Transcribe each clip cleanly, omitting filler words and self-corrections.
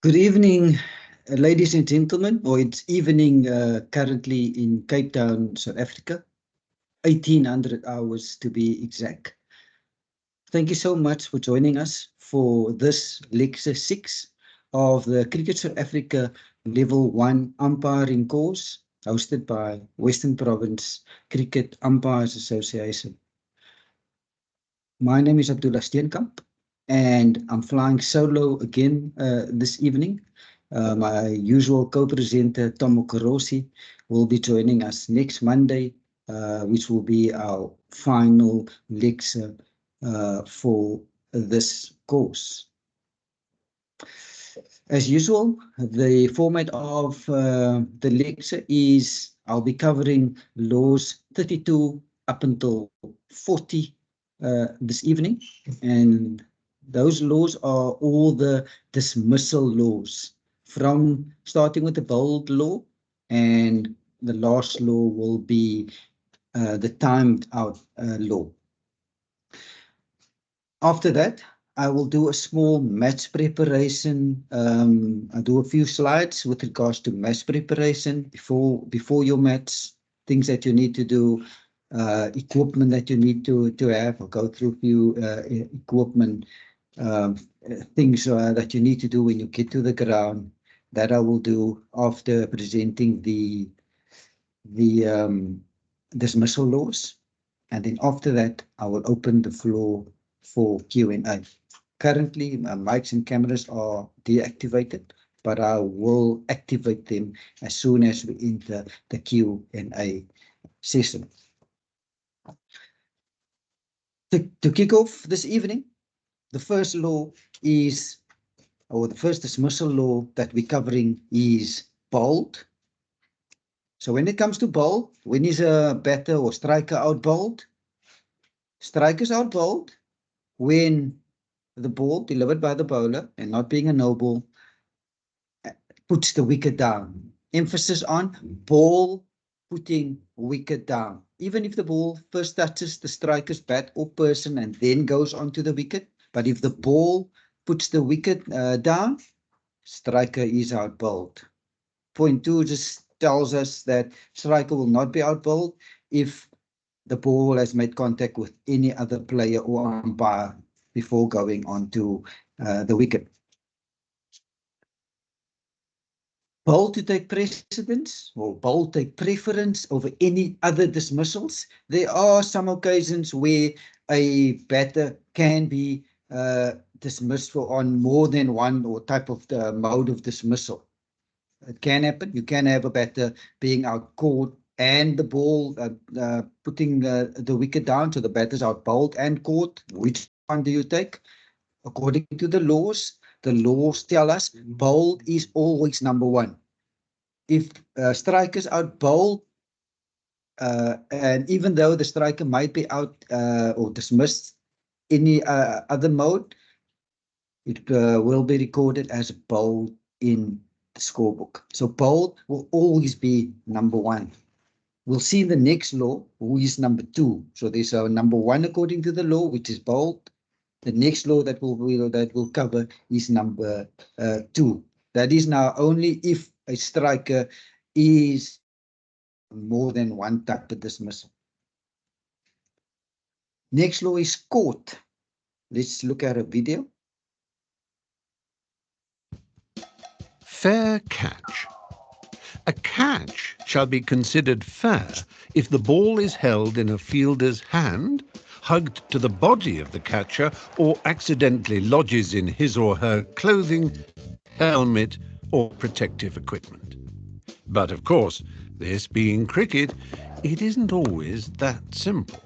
Good evening, ladies and gentlemen, or it's evening currently in Cape Town, South Africa, 1800 hours to be exact. Thank you so much for joining us for this lecture 6 of the Cricket South Africa Level 1 umpiring course hosted by Western Province Cricket Umpires Association. My name is Abdullah Steenkamp, and I'm flying solo again this evening. My usual co-presenter, Tom Okorosi, will be joining us next Monday, which will be our final lecture for this course. As usual, the format of the lecture is I'll be covering laws 32 up until 40 this evening, and those laws are all the dismissal laws, from starting with the bold law, and the last law will be the timed out law. After that, I will do a small match preparation. I'll do a few slides with regards to match preparation before your match, things that you need to do, equipment that you need to have. I'll go through a few equipment things that you need to do when you get to the ground. That I will do after presenting the dismissal laws, and then after that I will open the floor for Q&A. Currently, my mics and cameras are deactivated, but I will activate them as soon as we enter the Q&A session. To kick off this evening, the first law is, or the first dismissal law that we're covering is bowled. So when it comes to bowl, when is a batter or striker out bowled? Strikers out bowled when the ball delivered by the bowler, and not being a no ball, puts the wicket down. Emphasis on ball putting wicket down. Even if the ball first touches the striker's bat or person and then goes onto the wicket, but if the ball puts the wicket down, striker is out bowled. Point 2 just tells us that striker will not be out bowled if the ball has made contact with any other player or umpire before going on to the wicket. Bowl to take precedence, or bowl take preference over any other dismissals. There are some occasions where a batter can be dismissed for on more than one or type of the mode of dismissal. It can happen. You can have a batter being out caught and the ball putting the wicket down, so the batter's out bowled and caught. Which one do you take? According to the laws tell us bowled is always number one. If strikers out bowled, and even though the striker might be out or dismissed any other mode, it will be recorded as bowled in the scorebook. So bowled will always be number one. We'll see in the next law who is number 2. So there's a number 1 according to the law, which is bowled. The next law that we'll cover is number 2. That is now only if a striker is more than one type of dismissal. Next law is caught. Let's look at a video. Fair catch. A catch shall be considered fair if the ball is held in a fielder's hand, hugged to the body of the catcher, or accidentally lodges in his or her clothing, helmet, or protective equipment. But of course, this being cricket, it isn't always that simple.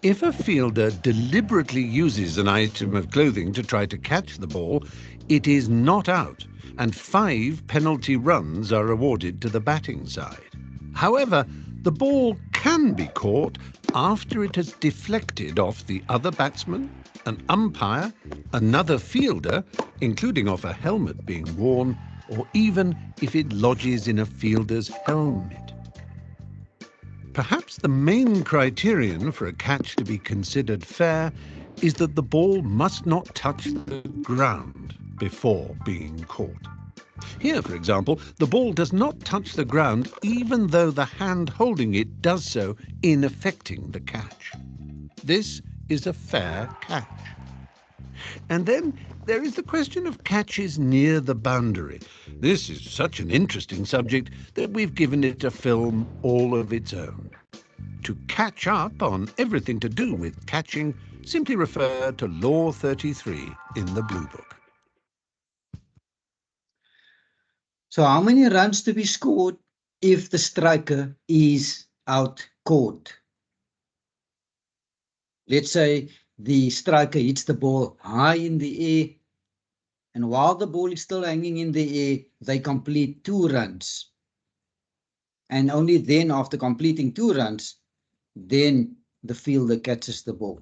If a fielder deliberately uses an item of clothing to try to catch the ball, it is not out, and 5 penalty runs are awarded to the batting side. However, the ball can be caught after it has deflected off the other batsman, an umpire, another fielder, including off a helmet being worn, or even if it lodges in a fielder's helmet. Perhaps the main criterion for a catch to be considered fair is that the ball must not touch the ground before being caught. Here, for example, the ball does not touch the ground even though the hand holding it does so in effecting the catch. This is a fair catch. And then there is the question of catches near the boundary. This is such an interesting subject that we've given it a film all of its own. To catch up on everything to do with catching, simply refer to Law 33 in the Blue Book. So how many runs to be scored if the striker is out caught? Let's say the striker hits the ball high in the air, and while the ball is still hanging in the air, they complete 2 runs. And only then, after completing 2 runs, then the fielder catches the ball.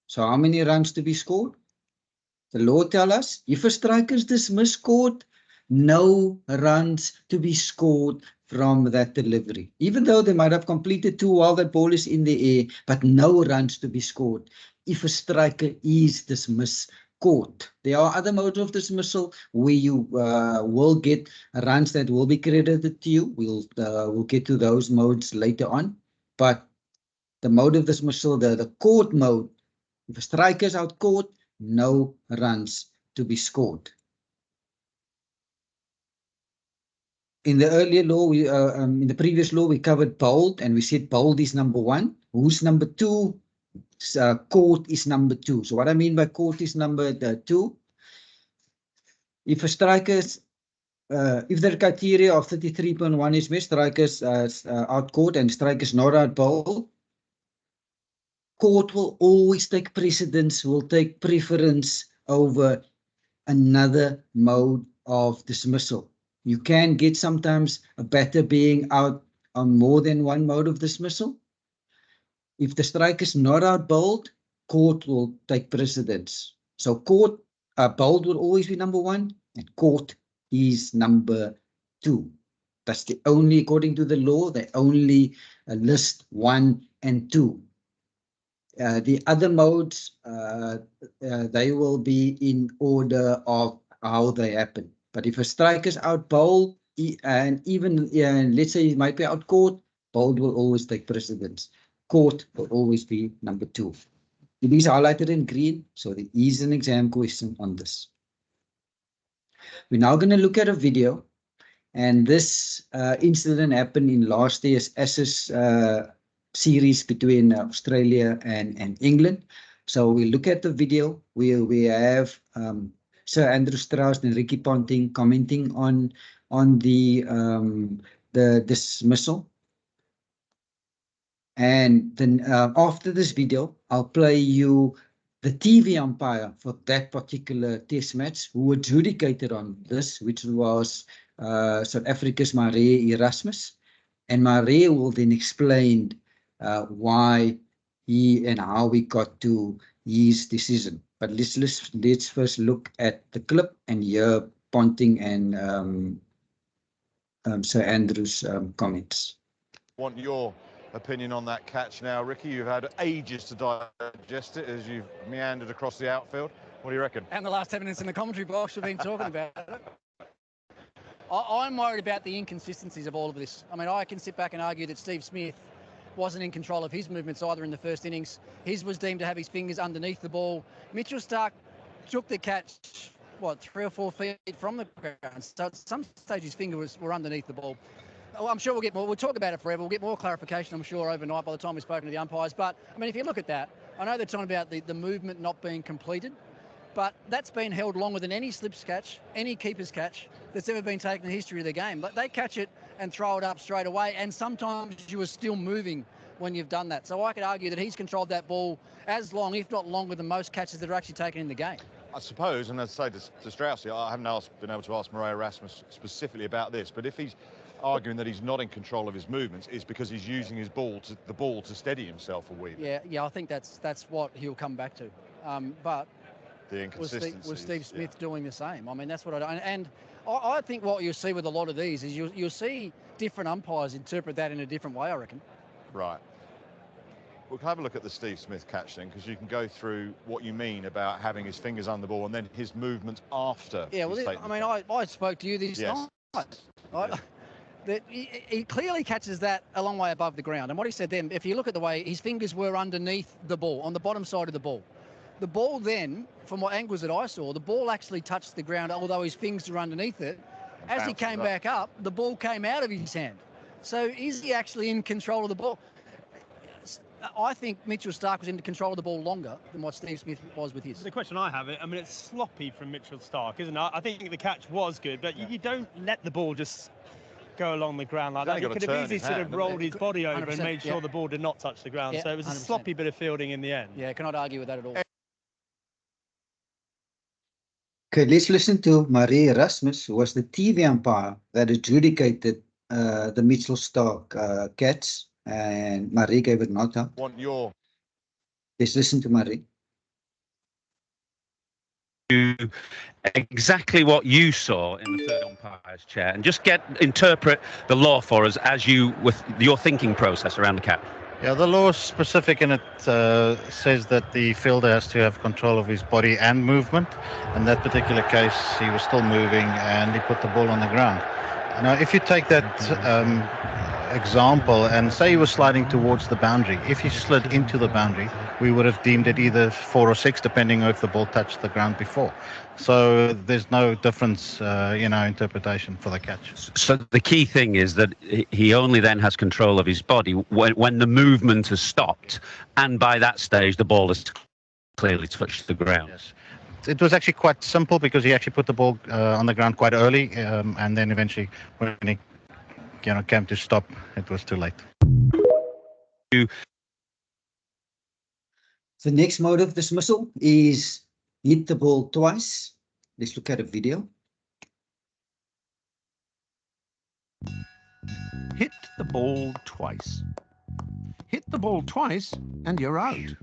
So how many runs to be scored? The law tells us if a striker is dismissed court, no runs to be scored from that delivery. Even though they might have completed 2 while the ball is in the air, but no runs to be scored if a striker is dismissed court. There are other modes of dismissal where you will get runs that will be credited to you. We'll get to those modes later on. But the mode of dismissal, the court mode, if a striker is out court, no runs to be scored. In the earlier law, in the previous law, we covered bowled, and we said bowled is number 1. Who's number 2? Caught is number 2. So what I mean by caught is number 2. If a striker's, if the criteria of 33.1 is met, strikers out caught and strikers not out bowled, court will always take precedence, will take preference over another mode of dismissal. You can get sometimes a batter being out on more than one mode of dismissal. If the striker is not out bowled, court will take precedence. So court, bowled will always be number 1, and court is number 2. That's the only, according to the law, they only list 1 and 2. The other modes, they will be in order of how they happen. But if a striker's out bowled, and even let's say he might be out caught, bowled will always take precedence. Caught will always be number 2. It is highlighted in green, so there is an exam question on this. We're now going to look at a video, and this incident happened in last year's Ashes series between Australia and England. So we look at the video. We have Sir Andrew Strauss and Ricky Ponting commenting on the dismissal. And then after this video, I'll play you the TV umpire for that particular test match who adjudicated on this, which was South Africa's Mare Erasmus. And Mare will then explain why he and how we got to his decision. But let's first look at the clip and hear Ponting and Sir Andrew's comments. Want your opinion on that catch now, Ricky? You've had ages to digest it as you've meandered across the outfield. What do you reckon? And the last 10 minutes in the commentary box we've been talking about it. I'm worried about the inconsistencies of all of this. I mean, I can sit back and argue that Steve Smith wasn't in control of his movements either in the first innings. His was deemed to have his fingers underneath the ball. Mitchell Starc took the catch, 3 or 4 feet from the ground. So at some stage his fingers were underneath the ball. I'm sure we'll get more. We'll talk about it forever. We'll get more clarification, I'm sure, overnight by the time we've spoken to the umpires. But, I mean, if you look at that, I know they're talking about the movement not being completed, but that's been held longer than any slips catch, any keeper's catch that's ever been taken in the history of the game. But they catch it and throw it up straight away, and sometimes you are still moving when you've done that. So I could argue that he's controlled that ball as long, if not longer, than most catches that are actually taken in the game. I suppose, and as I say to Strauss, I haven't been able to ask Mare Erasmus specifically about this, but if he's arguing that he's not in control of his movements, it's because he's using his the ball to steady himself a wee bit. Yeah, I think that's what he'll come back to. But the inconsistency was Steve Smith doing the same? I mean, that's what and I think what you'll see with a lot of these is you'll see different umpires interpret that in a different way, I reckon. Right. We'll have a look at the Steve Smith catch then, because you can go through what you mean about having his fingers on the ball and then his movement after. Yeah, well, I mean, I spoke to you this Yes. night. That he clearly catches that a long way above the ground. And what he said then, if you look at the way his fingers were underneath the ball, on the bottom side of the ball. The ball then, from what angles that I saw, the ball actually touched the ground, although his fingers were underneath it. As he came back up, the ball came out of his hand. So is he actually in control of the ball? I think Mitchell Starc was in control of the ball longer than what Steve Smith was with his. The question I have, I mean, it's sloppy from Mitchell Starc, isn't it? I think the catch was good, but you don't let the ball just go along the ground like that. He could have easily sort of rolled his body over and made sure the ball did not touch the ground. So it was a 100%. Sloppy bit of fielding in the end. Yeah, cannot argue with that at all. Okay, let's listen to Marie Erasmus, who was the TV umpire that adjudicated the Mitchell Starc catch, and Marie gave it not out. Let's listen to Marie. Exactly what you saw in the third umpire's chair, and just interpret the law for us as you with your thinking process around the catch. Yeah, the law is specific and it says that the fielder has to have control of his body and movement. In that particular case, he was still moving and he put the ball on the ground. Now, if you take that example and say he was sliding towards the boundary, if he slid into the boundary, we would have deemed it either 4 or 6, depending on if the ball touched the ground before. So there's no difference in our interpretation for the catch. So the key thing is that he only then has control of his body when the movement has stopped, and by that stage the ball has clearly touched the ground. Yes. It was actually quite simple because he actually put the ball on the ground quite early, and then eventually when he came to stop, it was too late. The next mode of dismissal is hit the ball twice. Let's look at a video. Hit the ball twice. Hit the ball twice and you're out.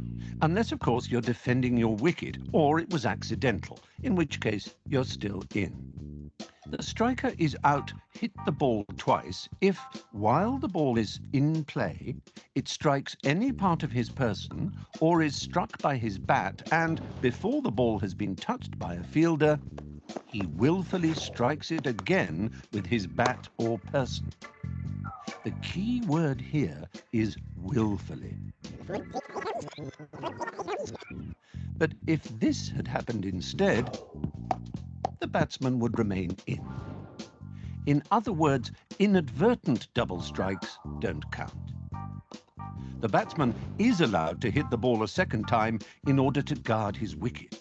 Unless, of course, you're defending your wicket or it was accidental, in which case you're still in. The striker is out hit the ball twice if, while the ball is in play, it strikes any part of his person or is struck by his bat, and before the ball has been touched by a fielder, he willfully strikes it again with his bat or person. The key word here is willfully. But if this had happened instead, the batsman would remain in. In other words, inadvertent double strikes don't count. The batsman is allowed to hit the ball a second time in order to guard his wicket.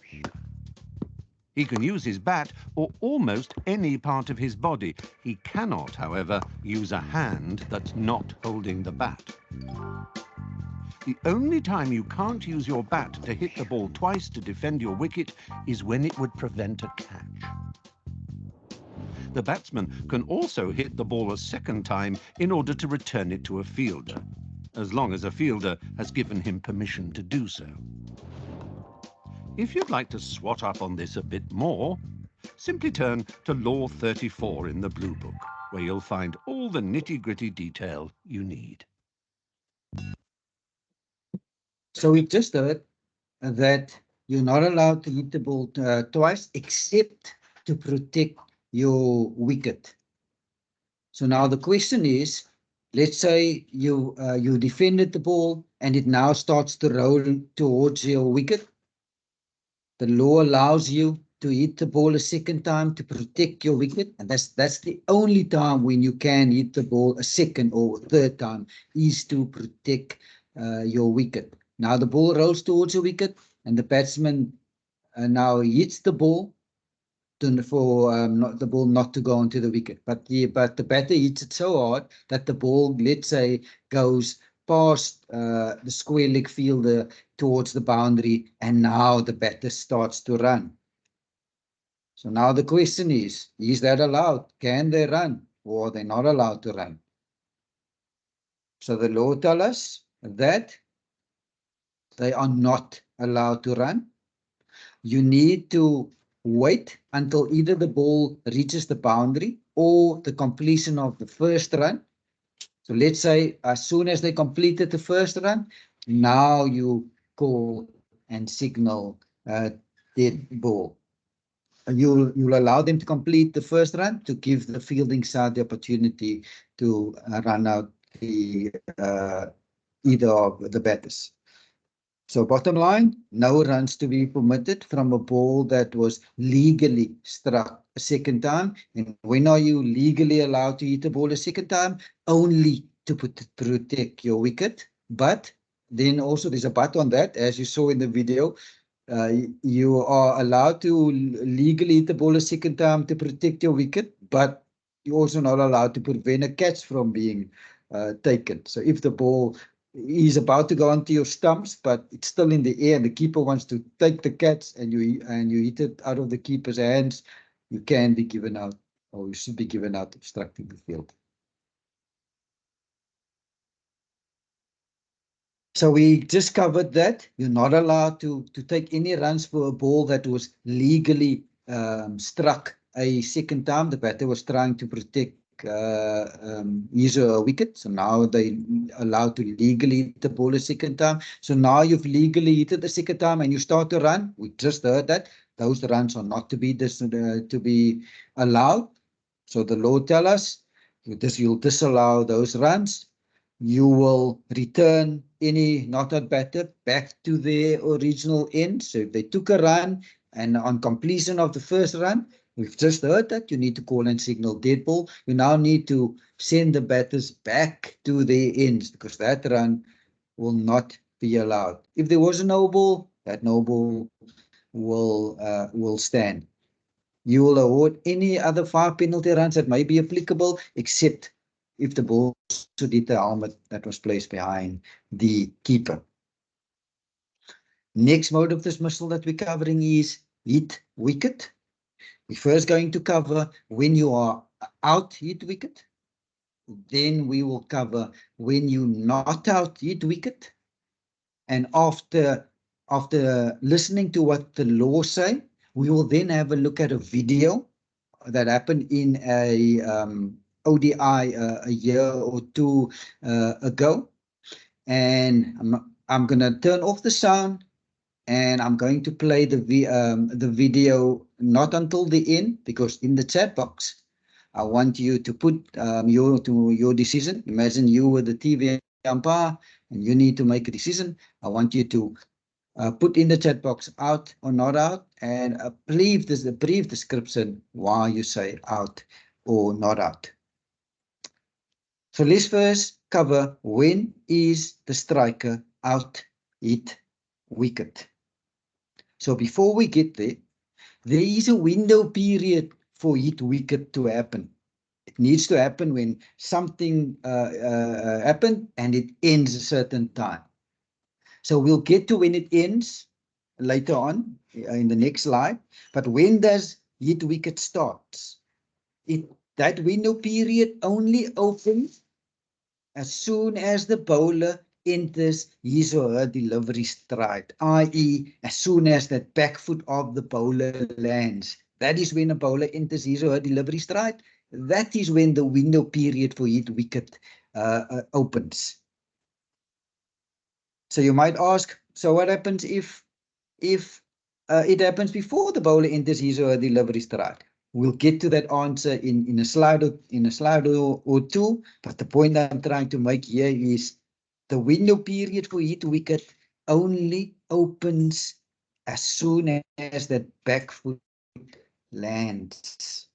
He can use his bat or almost any part of his body. He cannot, however, use a hand that's not holding the bat. The only time you can't use your bat to hit the ball twice to defend your wicket is when it would prevent a catch. The batsman can also hit the ball a second time in order to return it to a fielder, as long as a fielder has given him permission to do so. If you'd like to swat up on this a bit more, simply turn to Law 34 in the Blue Book, where you'll find all the nitty-gritty detail you need. So we've just heard that you're not allowed to hit the ball twice except to protect your wicket. So now the question is, let's say you defended the ball and it now starts to roll towards your wicket. The law allows you to hit the ball a second time to protect your wicket, and that's the only time when you can hit the ball a second or third time is to protect your wicket. Now the ball rolls towards your wicket, and the batsman now hits the ball for the ball not to go onto the wicket. But the batter hits it so hard that the ball, let's say, goes past the square leg fielder towards the boundary, and now the batter starts to run. So now the question is that allowed? Can they run, or are they not allowed to run? So the law tells us that they are not allowed to run. You need to wait until either the ball reaches the boundary or the completion of the first run. So let's say as soon as they completed the first run, Now you call and signal dead ball. And you'll allow them to complete the first run to give the fielding side the opportunity to run out the either of the batters. So bottom line, no runs to be permitted from a ball that was legally struck a second time. And when are you legally allowed to hit a ball a second time? Only to protect your wicket. But then also there's a but on that, as you saw in the video. You are allowed to legally hit the ball a second time to protect your wicket, but you're also not allowed to prevent a catch from being taken. So if the ball is about to go onto your stumps, but it's still in the air, and the keeper wants to take the catch, and you hit it out of the keeper's hands, you can be given out, or you should be given out obstructing the field. So we just covered that. You're not allowed to take any runs for a ball that was legally struck a second time. The batter was trying to protect his or her wicket. So now they allowed to legally hit the ball a second time. So now you've legally hit it a second time and you start to run. We just heard that. Those runs are not to be allowed. So the law tells us you'll disallow those runs. You will return any not out batter back to their original end. So if they took a run and on completion of the first run, we've just heard that you need to call and signal dead ball. You now need to send the batters back to their ends because that run will not be allowed. If there was a no ball, that no ball will stand. You will award any other 5 penalty runs that may be applicable, except if the ball should hit the helmet that was placed behind the keeper. Next mode of dismissal that we're covering is hit wicket. We're first going to cover when you are out hit wicket. Then we will cover when you not out hit wicket. And after listening to what the law say, we will then have a look at a video that happened in a ODI a year or two ago. And I'm going to turn off the sound and I'm going to play the video not until the end, because in the chat box, I want you to put your decision. Imagine you were the TV umpire and you need to make a decision. I want you to put in the chat box out or not out, and a brief description why you say out or not out. So let's first cover when is the striker out hit wicket. So before we get there, there is a window period for hit wicket to happen. It needs to happen when something happened and it ends a certain time. So we'll get to when it ends later on in the next slide. But when does hit wicket starts? That window period only opens as soon as the bowler enters his or her delivery stride, i.e. as soon as that back foot of the bowler lands. That is when a bowler enters his or her delivery stride. That is when the window period for hit wicket opens. So you might ask, so what happens if it happens before the bowler enters his or her delivery stride? We'll get to that answer in a slide or two. But the point I'm trying to make here is the window period for hit wicket only opens as soon as that back foot lands.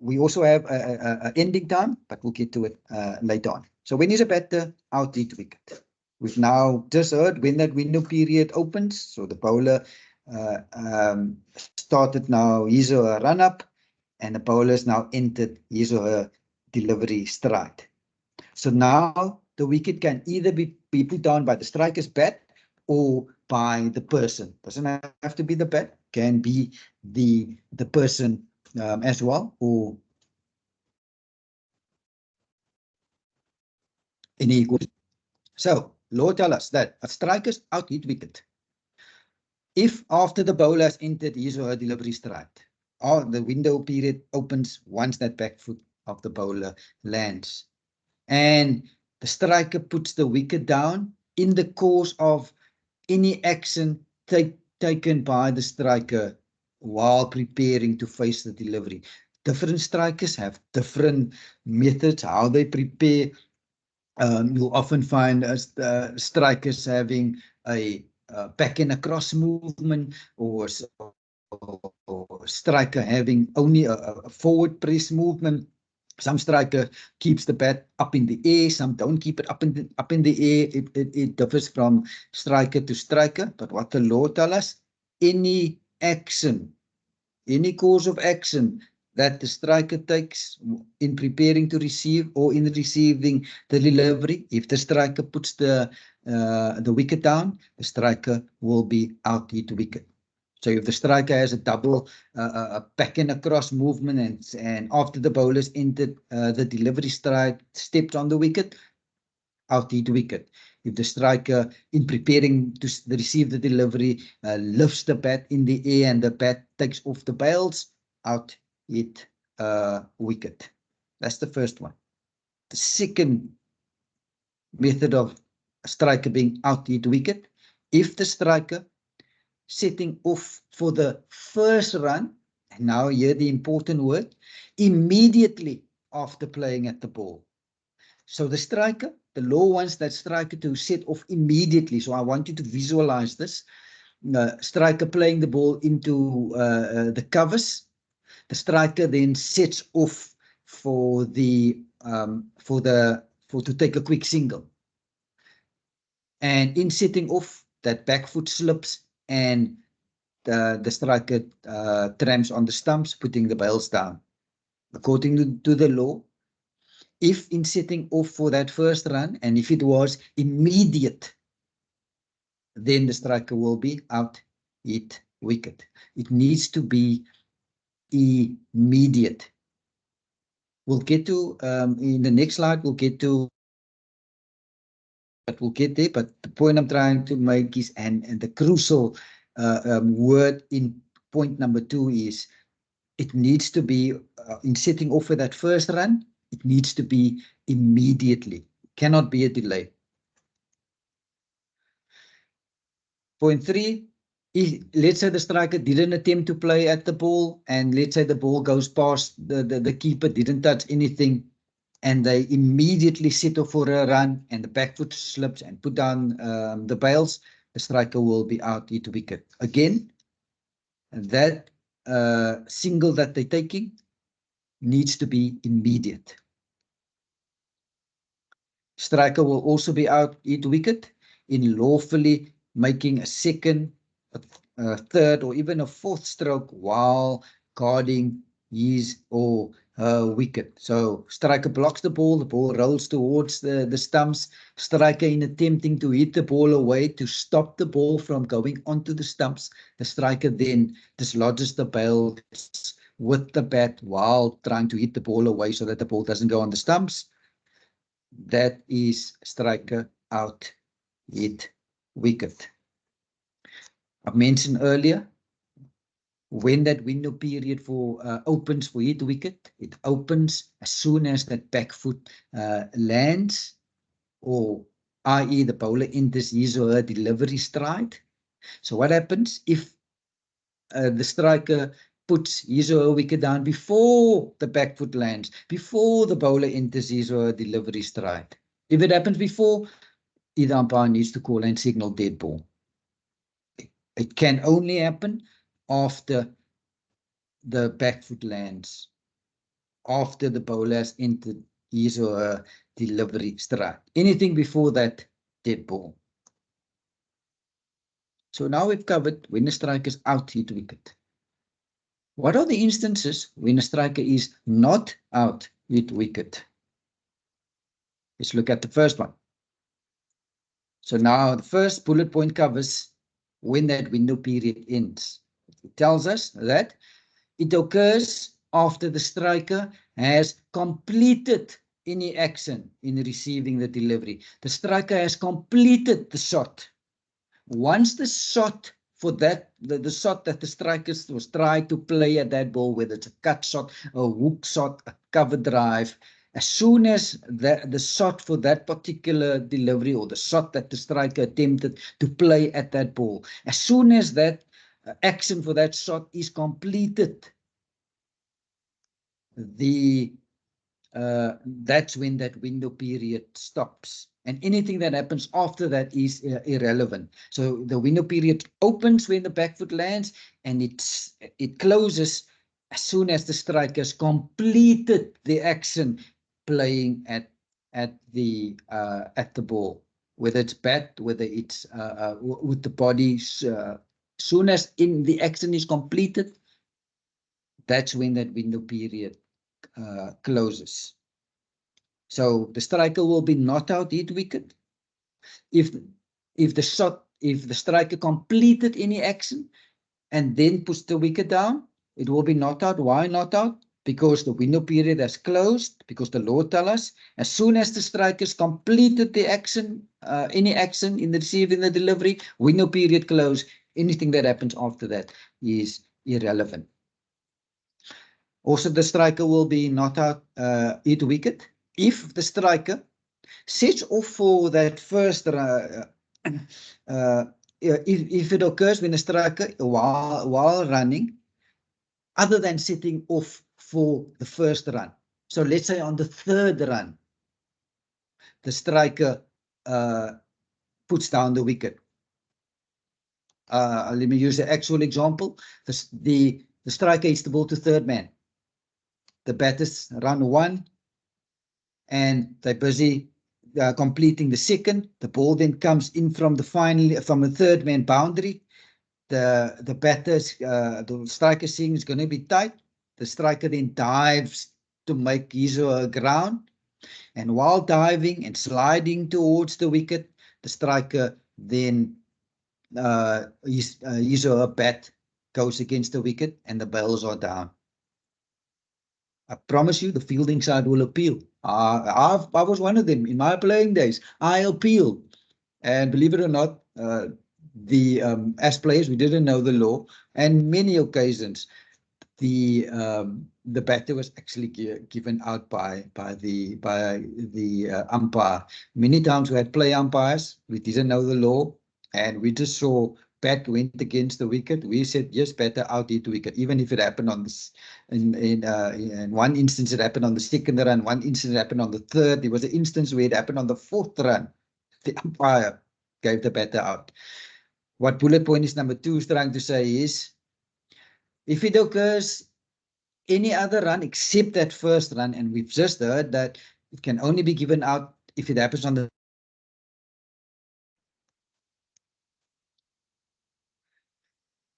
We also have an ending time, but we'll get to it later on. So when is a batter out hit wicket? We've now just heard when that window period opens. So the bowler started now his or her run up, and the bowler has now entered his or her delivery stride. So now the wicket can either be put down by the striker's bat or by the person. Doesn't have to be the bat, can be the person as well, or any equal. So law tells us that a striker's out hit wicket if after the bowler has entered his or her delivery stride, or the window period opens once that back foot of the bowler lands. And the striker puts the wicket down in the course of any action taken by the striker while preparing to face the delivery. Different strikers have different methods how they prepare. You'll often find strikers having a back and across movement, or striker having only a forward press movement. Some striker keeps the bat up in the air, some don't keep it up in the air. It differs from striker to striker. But what the law tells us, any action, any course of action that the striker takes in preparing to receive or in receiving the delivery, if the striker puts the wicket down, the striker will be out hit wicket. So if the striker has a double back and across movement, and after the bowler's entered the delivery strike, steps on the wicket, out hit wicket. If the striker, in preparing to receive the delivery, lifts the bat in the air and the bat takes off the bails, out hit wicket. That's the first one. The second method of a striker being out hit wicket, if the striker setting off for the first run, and now here the important word, immediately after playing at the ball. So the striker, the law wants that striker to set off immediately. So I want you to visualize this. Striker playing the ball into the covers. The striker then sets off to take a quick single. And in setting off, that back foot slips and the striker tramps on the stumps, putting the bails down. According to the law, if in setting off for that first run, and if it was immediate, then the striker will be out hit wicket. It needs to be immediate. We'll get to, in the next slide, we'll get to, but we'll get there. But the point I'm trying to make is, and the crucial word in point number 2 is, it needs to be, in setting off for that first run, it needs to be immediately. Cannot be a delay. Point 3, let's say the striker didn't attempt to play at the ball, and let's say the ball goes past the keeper, didn't touch anything, and they immediately settle for a run, and the back foot slips and put down the bails, the striker will be out hit wicket. Again, that single that they're taking needs to be immediate. Striker will also be out hit wicket in lawfully making a second, a third, or even a fourth stroke while guarding his or her wicket. So striker blocks the ball rolls towards the stumps. Striker, in attempting to hit the ball away to stop the ball from going onto the stumps, the striker then dislodges the bail with the bat while trying to hit the ball away so that the ball doesn't go on the stumps. That is striker out hit wicket. I mentioned earlier, when that window period for opens for hit wicket, it opens as soon as that back foot lands, or i.e. the bowler enters his or her delivery stride. So what happens if the striker puts his or her wicket down before the back foot lands, before the bowler enters his or her delivery stride? If it happens before, either umpire needs to call and signal dead ball. It can only happen after the back foot lands, after the bowler has entered his or her delivery stride. Anything before that, dead ball. So now we've covered when the striker is out hit wicket. What are the instances when a striker is not out hit wicket? Let's look at the first one. So now the first bullet point covers when that window period ends. It tells us that it occurs after the striker has completed any action in receiving the delivery. The striker has completed the shot. Once the shot for that, the shot that the striker was trying to play at that ball, whether it's a cut shot, a hook shot, a cover drive, As soon as the shot for that particular delivery, or the shot that the striker attempted to play at that ball, as soon as that action for that shot is completed, that's when that window period stops. And anything that happens after that is irrelevant. So the window period opens when the back foot lands, and it closes as soon as the strikers completed the action playing at the ball, whether it's bat, whether it's with the body. Soon as the action is completed, that's when that window period closes. So the striker will be not out hit wicket if the striker completed any action and then puts the wicket down. It will be not out. Why not out? Because the window period has closed, because the law tells us as soon as the strikers completed the action, any action in the receive, in the delivery, window period close. Anything that happens after that is irrelevant. Also, the striker will be not out hit wicket if the striker sets off for that first if it occurs when the striker while running, other than setting off for the first run. So let's say on the third run, the striker puts down the wicket. Let me use the actual example. The striker hits the ball to third man. The batters run one, and they're busy completing the second. The ball then comes in from the third man boundary. The batters, the striker seeing is going to be tight. The striker then dives to make his or her ground, and while diving and sliding towards the wicket, the striker then his or her bat goes against the wicket, and the bails are down. I promise you, the fielding side will appeal. I was one of them in my playing days. I appealed, and believe it or not, as players we didn't know the law, and many occasions the batter was actually given out by the umpire. Many times we had play umpires, we didn't know the law, and we just saw bat went against the wicket. We said yes, batter out hit wicket, even if it happened on this. In one instance it happened on the second run, one instance it happened on the third. There was an instance where it happened on the fourth run. The umpire gave the batter out. What bullet point is number 2 is trying to say is, if it occurs any other run except that first run, and we've just heard that it can only be given out if it happens on the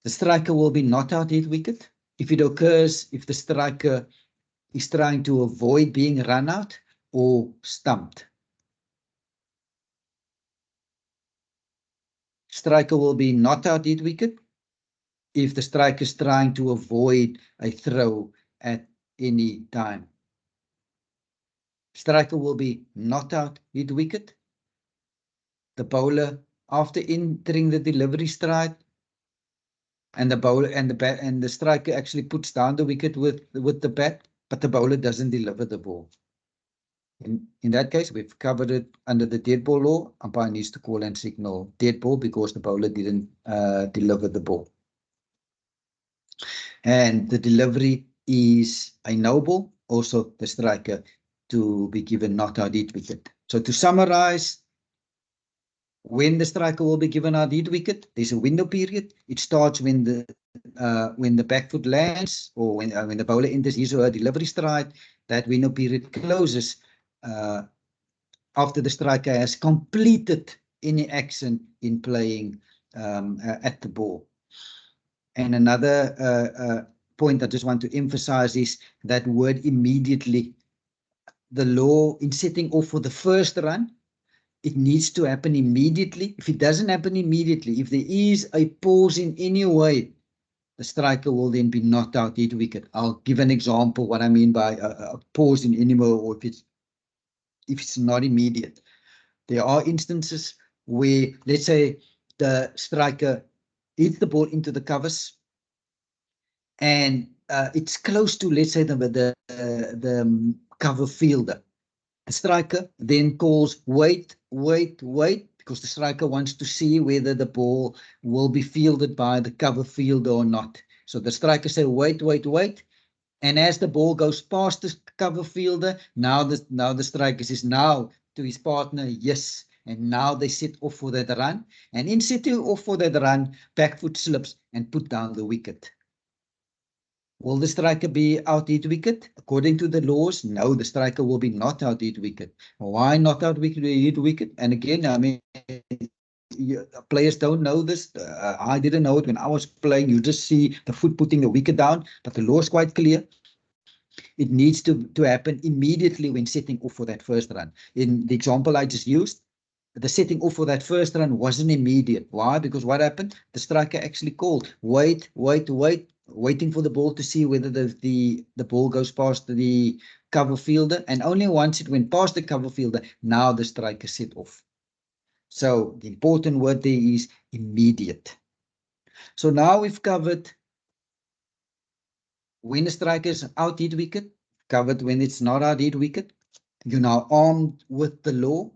striker will be not out hit wicket. If it occurs, if the striker is trying to avoid being run out or stumped. Striker will be not out hit wicket if the striker is trying to avoid a throw at any time. Striker will be not out hit wicket. The bowler, after entering the delivery stride, and the bowler and the striker actually puts down the wicket with the bat, but the bowler doesn't deliver the ball. In that case, we've covered it under the dead ball law. Umpire needs to call and signal dead ball because the bowler didn't deliver the ball. And the delivery is a no ball, also the striker to be given not out hit wicket. So to summarize, when the striker will be given out hit wicket, there's a window period. It starts when the back foot lands, or when the bowler enters his or her delivery stride. That window period closes after the striker has completed any action in playing at the ball. And another point I just want to emphasize is that word immediately. The law in setting off for the first run, it needs to happen immediately. If it doesn't happen immediately, if there is a pause in any way, the striker will then be knocked out hit wicket. I'll give an example what I mean by a pause in any way, or if it's not immediate. There are instances where, let's say, the striker hits the ball into the covers, and it's close to, let's say, the cover fielder. The striker then calls wait, because the striker wants to see whether the ball will be fielded by the cover fielder or not. So the striker says wait. And as the ball goes past the cover fielder, now the striker says now to his partner, yes. And now they set off for that run. And in setting off for that run, back foot slips and put down the wicket. Will the striker be out hit wicket? According to the laws, no, the striker will be not out hit wicket. Why not out hit wicket? And again, I mean, players don't know this. I didn't know it when I was playing. You just see the foot putting the wicket down, but the law is quite clear. It needs to happen immediately when setting off for that first run. In the example I just used, the setting off for that first run wasn't immediate. Why? Because what happened? The striker actually called, waiting for the ball to see whether the ball goes past the cover fielder. And only once it went past the cover fielder, now the striker set off. So the important word there is immediate. So now we've covered when the striker is out hit wicket, covered when it's not out hit wicket. You're now armed with the law.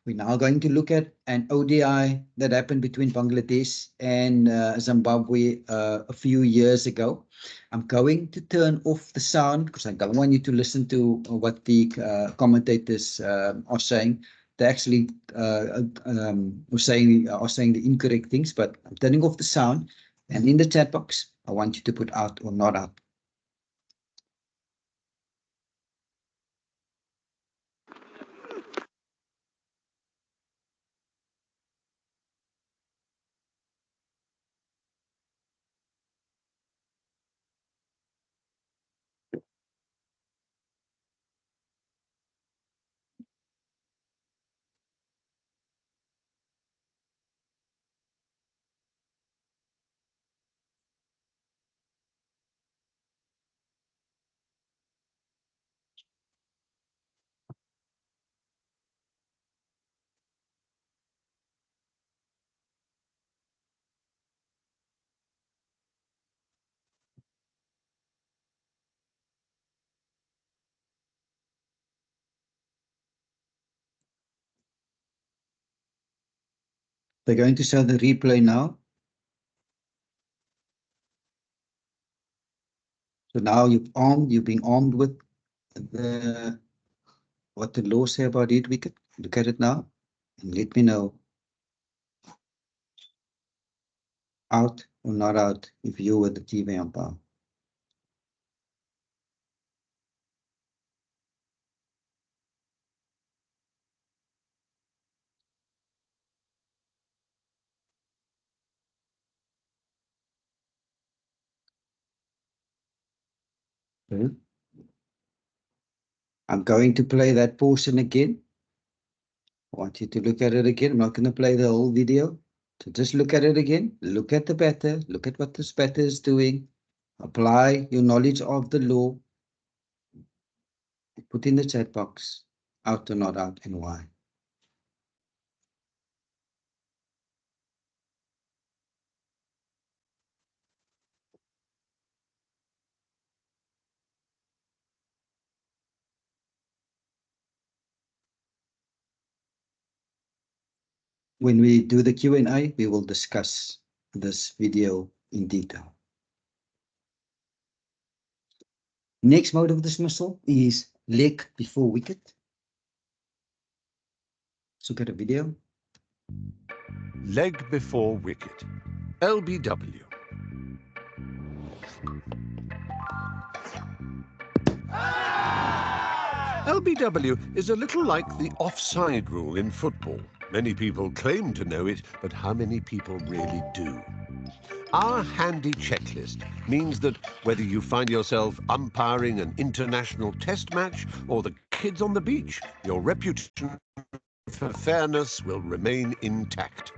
We're now going to look at an ODI that happened between Bangladesh and Zimbabwe a few years ago. I'm going to turn off the sound because I don't want you to listen to what the commentators are saying. They actually are saying the incorrect things, but I'm turning off the sound. And in the chat box, I want you to put out or not out. They're going to show the replay now. So now you've been armed with what the law say about hit wicket. Look at it now and let me know out or not out if you were the TV umpire. Okay. I'm going to play that portion again. I want you to look at it again. I'm not going to play the whole video. So just look at it again. Look at the batter. Look at what this batter is doing. Apply your knowledge of the law. Put in the chat box, out or not out, and why. When we do the Q&A, we will discuss this video in detail. Next mode of dismissal is leg before wicket. Let's look at a video. Leg before wicket. LBW. LBW is a little like the offside rule in football. Many people claim to know it, but how many people really do? Our handy checklist means that whether you find yourself umpiring an international test match or the kids on the beach, your reputation for fairness will remain intact.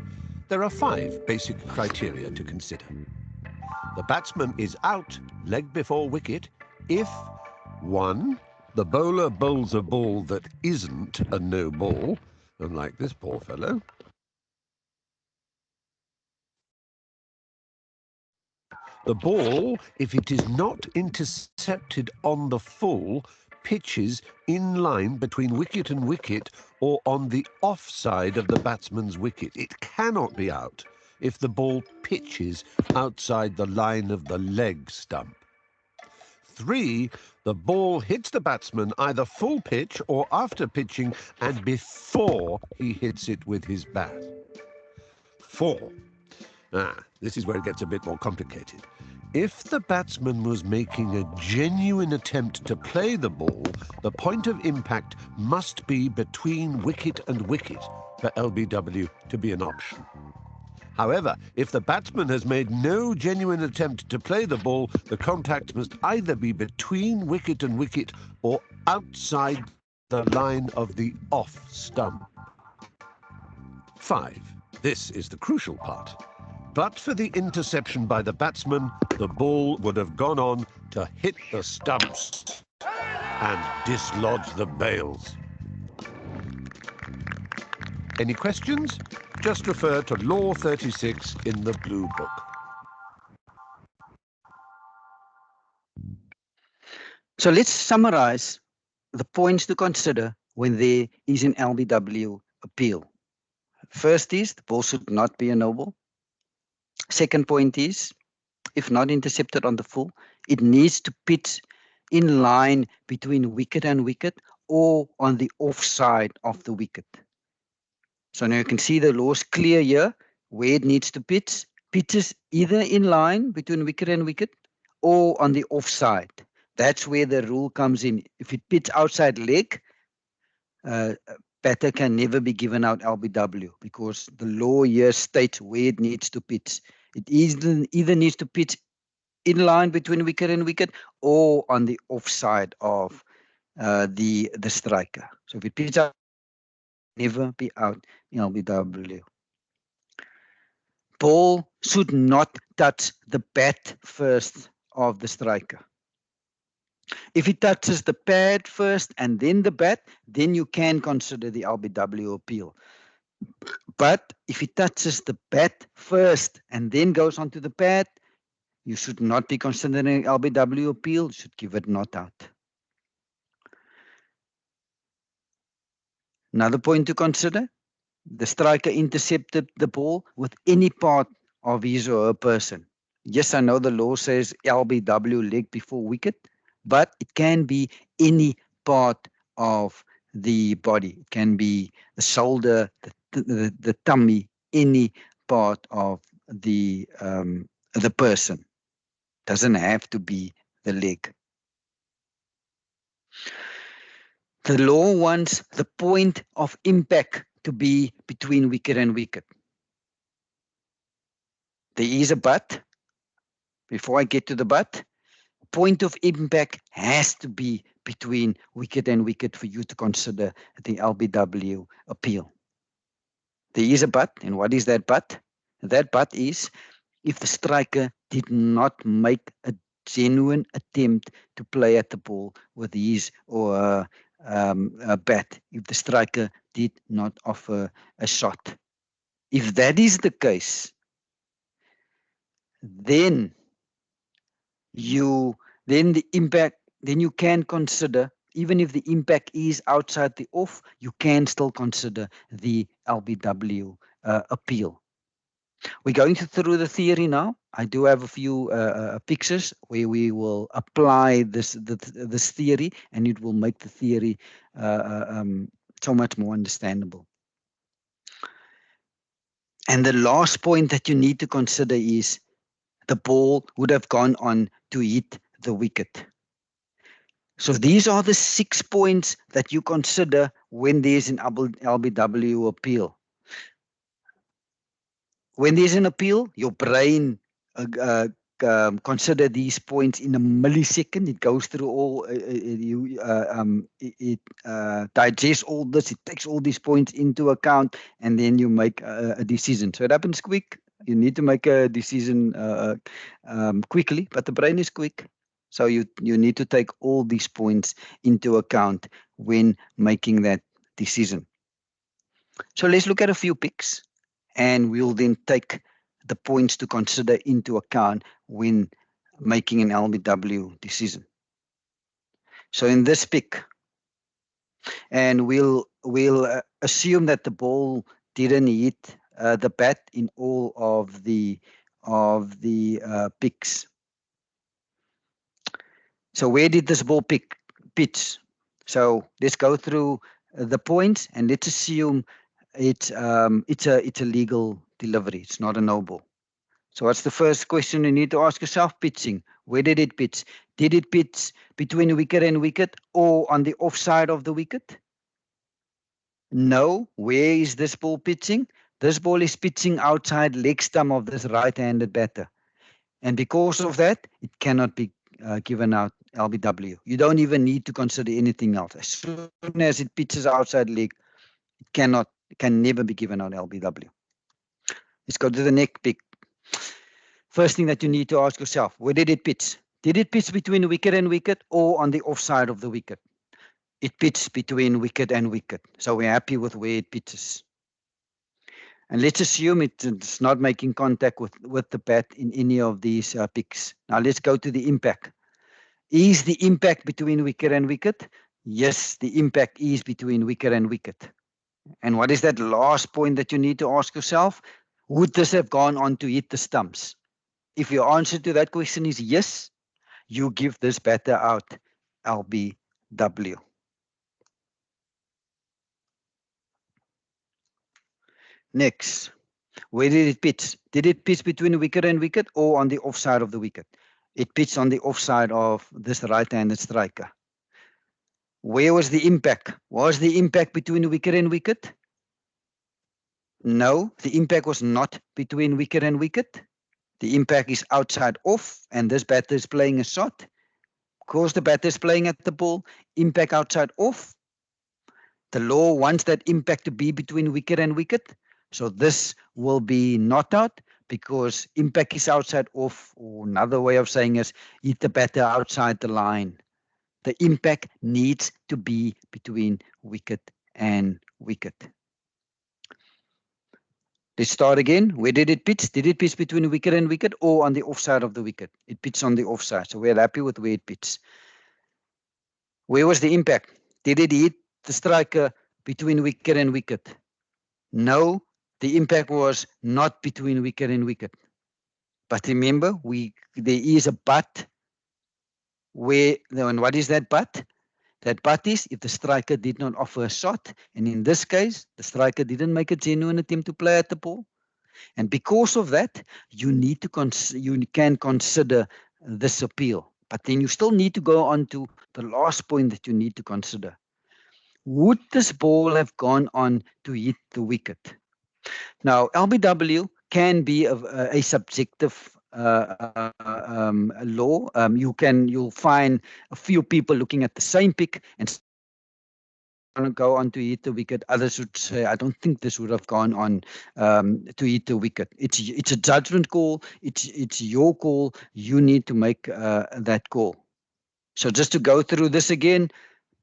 There are 5 basic criteria to consider. The batsman is out, leg before wicket, if 1. The bowler bowls a ball that isn't a no ball, unlike this poor fellow. The ball, if it is not intercepted on the full, pitches in line between wicket and wicket or on the offside of the batsman's wicket. It cannot be out if the ball pitches outside the line of the leg stump. 3, the ball hits the batsman either full pitch or after pitching and before he hits it with his bat. 4. This is where it gets a bit more complicated. If the batsman was making a genuine attempt to play the ball, the point of impact must be between wicket and wicket for LBW to be an option. However, if the batsman has made no genuine attempt to play the ball, the contact must either be between wicket and wicket or outside the line of the off stump. 5. This is the crucial part. But for the interception by the batsman, the ball would have gone on to hit the stumps and dislodge the bails. Any questions? Just refer to Law 36 in the Blue Book. So let's summarize the points to consider when there is an LBW appeal. First is the ball should not be a no ball. Second point is, if not intercepted on the full, it needs to pitch in line between wicket and wicket or on the offside of the wicket. So now you can see the law is clear here where it needs to pitch. Pitches either in line between wicket and wicket or on the offside. That's where the rule comes in. If it pitch outside leg, batter can never be given out LBW because the law here states where it needs to pitch. It either needs to pitch in line between wicket and wicket or on the offside of the striker. So if it pitch out, never be out in LBW. Ball should not touch the bat first of the striker. If it touches the pad first and then the bat, then you can consider the LBW appeal. But if it touches the bat first and then goes onto the pad, you should not be considering LBW appeal. You should give it not out. Another point to consider, the striker intercepted the ball with any part of his or her person. Yes, I know the law says LBW leg before wicket, but it can be any part of the body. It can be the shoulder, the tummy, any part of the person. Doesn't have to be the leg. The law wants the point of impact to be between wicket and wicket. There is a but. Before I get to the but, point of impact has to be between wicket and wicket for you to consider the LBW appeal. There is a but, and what is that but? That but is if the striker did not make a genuine attempt to play at the ball with his or her bat, if the striker did not offer a shot. If that is the case, then you can consider, even if the impact is outside the off, you can still consider the LBW appeal. We're going through the theory now. I do have a few pictures where we will apply this theory, and it will make the theory so much more understandable. And the last point that you need to consider is the ball would have gone on to hit the wicket. So these are the 6 points that you consider when there's an LBW appeal. When there's an appeal, your brain consider these points in a millisecond. It goes through all, it digests all this, it takes all these points into account, and then you make a decision. So it happens quick. You need to make a decision quickly, but the brain is quick. So you need to take all these points into account when making that decision. So let's look at a few picks, and we'll then take the points to consider into account when making an LBW decision. So in this pick, and we'll assume that the ball didn't hit the bat in all of the picks. So where did this ball pitch? So let's go through the points, and let's assume it's a legal delivery. It's not a no ball. So what's the first question you need to ask yourself? Pitching. Where did it pitch? Did it pitch between wicket and wicket or on the offside of the wicket? No. Where is this ball pitching? This ball is pitching outside leg stump of this right-handed batter. And because of that, it cannot be given out LBW. You don't even need to consider anything else. As soon as it pitches outside leg, it can never be given out LBW. Let's go to the next pick. First thing that you need to ask yourself, where did it pitch? Did it pitch between wicket and wicket or on the offside of the wicket? It pitched between wicket and wicket. So we're happy with where it pitches. And let's assume it's not making contact with the bat in any of these picks. Now let's go to the impact. Is the impact between wicket and wicket? Yes, the impact is between wicket and wicket. And what is that last point that you need to ask yourself? Would this have gone on to hit the stumps? If your answer to that question is yes, you give this batter out LBW. Next, where did it pitch? Did it pitch between wicket and wicket or on the offside of the wicket? It pitched on the offside of this right-handed striker. Where was the impact? Was the impact between wicket and wicket? No, the impact was not between wicket and wicket. The impact is outside off, and this batter is playing a shot. Because the batter is playing at the ball, impact outside off. The law wants that impact to be between wicket and wicket. So this will be not out because impact is outside off, or another way of saying is hit the batter outside the line. The impact needs to be between wicket and wicket. Let's start again. Where did it pitch? Did it pitch between wicket and wicket or on the offside of the wicket? It pitched on the offside, so we're happy with where it pitched. Where was the impact? Did it hit the striker between wicket and wicket? No, the impact was not between wicket and wicket. But remember, there is a but. And what is that but? That but is if the striker did not offer a shot, and in this case, the striker didn't make a genuine attempt to play at the ball. And because of that, you can consider this appeal. But then you still need to go on to the last point that you need to consider. Would this ball have gone on to hit the wicket? Now, LBW can be a subjective law. You'll find a few people looking at the same pick and go on to hit the wicket. Others would say, I don't think this would have gone on to hit the wicket. It's a judgment call. It's your call. You need to make that call. So just to go through this again,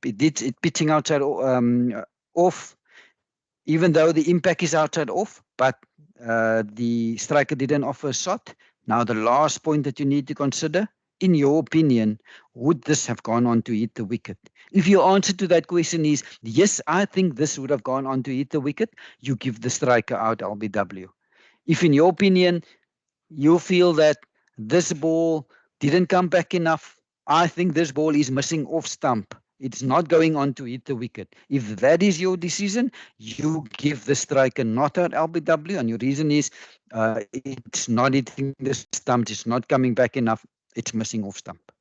it pitching outside off, even though the impact is outside off, but the striker didn't offer a shot. Now the last point that you need to consider, in your opinion, would this have gone on to hit the wicket? If your answer to that question is, yes, I think this would have gone on to hit the wicket, you give the striker out LBW. If in your opinion, you feel that this ball didn't come back enough, I think this ball is missing off stump. It's not going on to hit the wicket. If that is your decision, you give the striker not out LBW, and your reason is it's not hitting the stump, it's not coming back enough, it's missing off stump.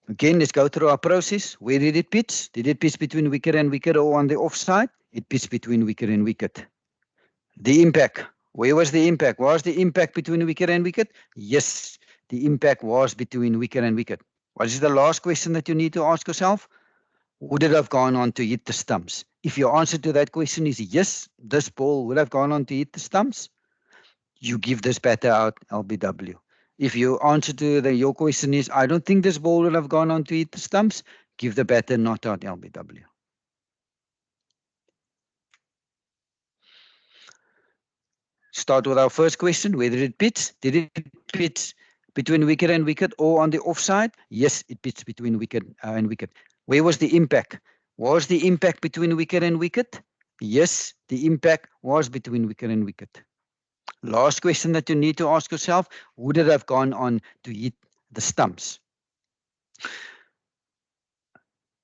Again, let's go through our process. Where did it pitch? Did it pitch between wicket and wicket or on the offside? It pitched between wicket and wicket. The impact. Where was the impact? Was the impact between wicket and wicket? Yes, the impact was between wicket and wicket. What is the last question that you need to ask yourself? Would it have gone on to hit the stumps? If your answer to that question is yes, this ball would have gone on to hit the stumps, you give this batter out LBW. If your answer to your question is, I don't think this ball would have gone on to hit the stumps, give the batter not out LBW. Start with our first question. Where did it pitch? Did it pitch between wicket and wicket or on the offside? Yes, it pitched between wicket and wicket. Where was the impact? Was the impact between wicket and wicket? Yes, the impact was between wicket and wicket. Last question that you need to ask yourself, would it have gone on to hit the stumps?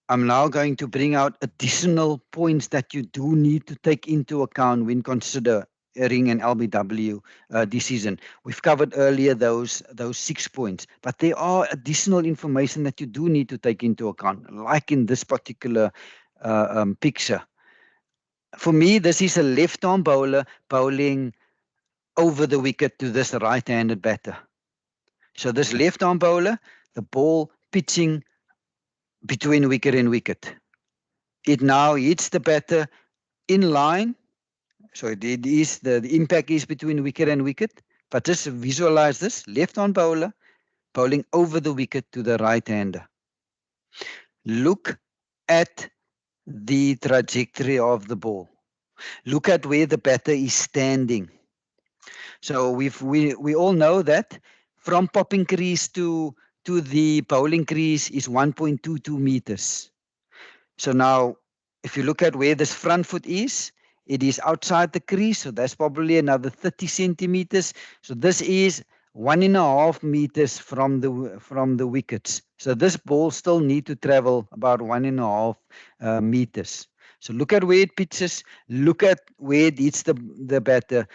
I'm now going to bring out additional points that you do need to take into account when considering an LBW decision. We've covered earlier those 6 points, but there are additional information that you do need to take into account, like in this particular picture. For me, this is a left-arm bowler bowling over the wicket to this right-handed batter. So this left-arm bowler, the ball pitching between wicket and wicket. It now hits the batter in line. So it is the impact is between wicket and wicket. But just visualize this left-arm bowler bowling over the wicket to the right-hander. Look at the trajectory of the ball. Look at where the batter is standing. So we all know that from popping crease to the bowling crease is 1.22 meters. So now, if you look at where this front foot is, it is outside the crease, so that's probably another 30 centimeters. So this is 1.5 meters from the wickets. So this ball still need to travel about 1.5 meters. So look at where it pitches, look at where it hits the batter,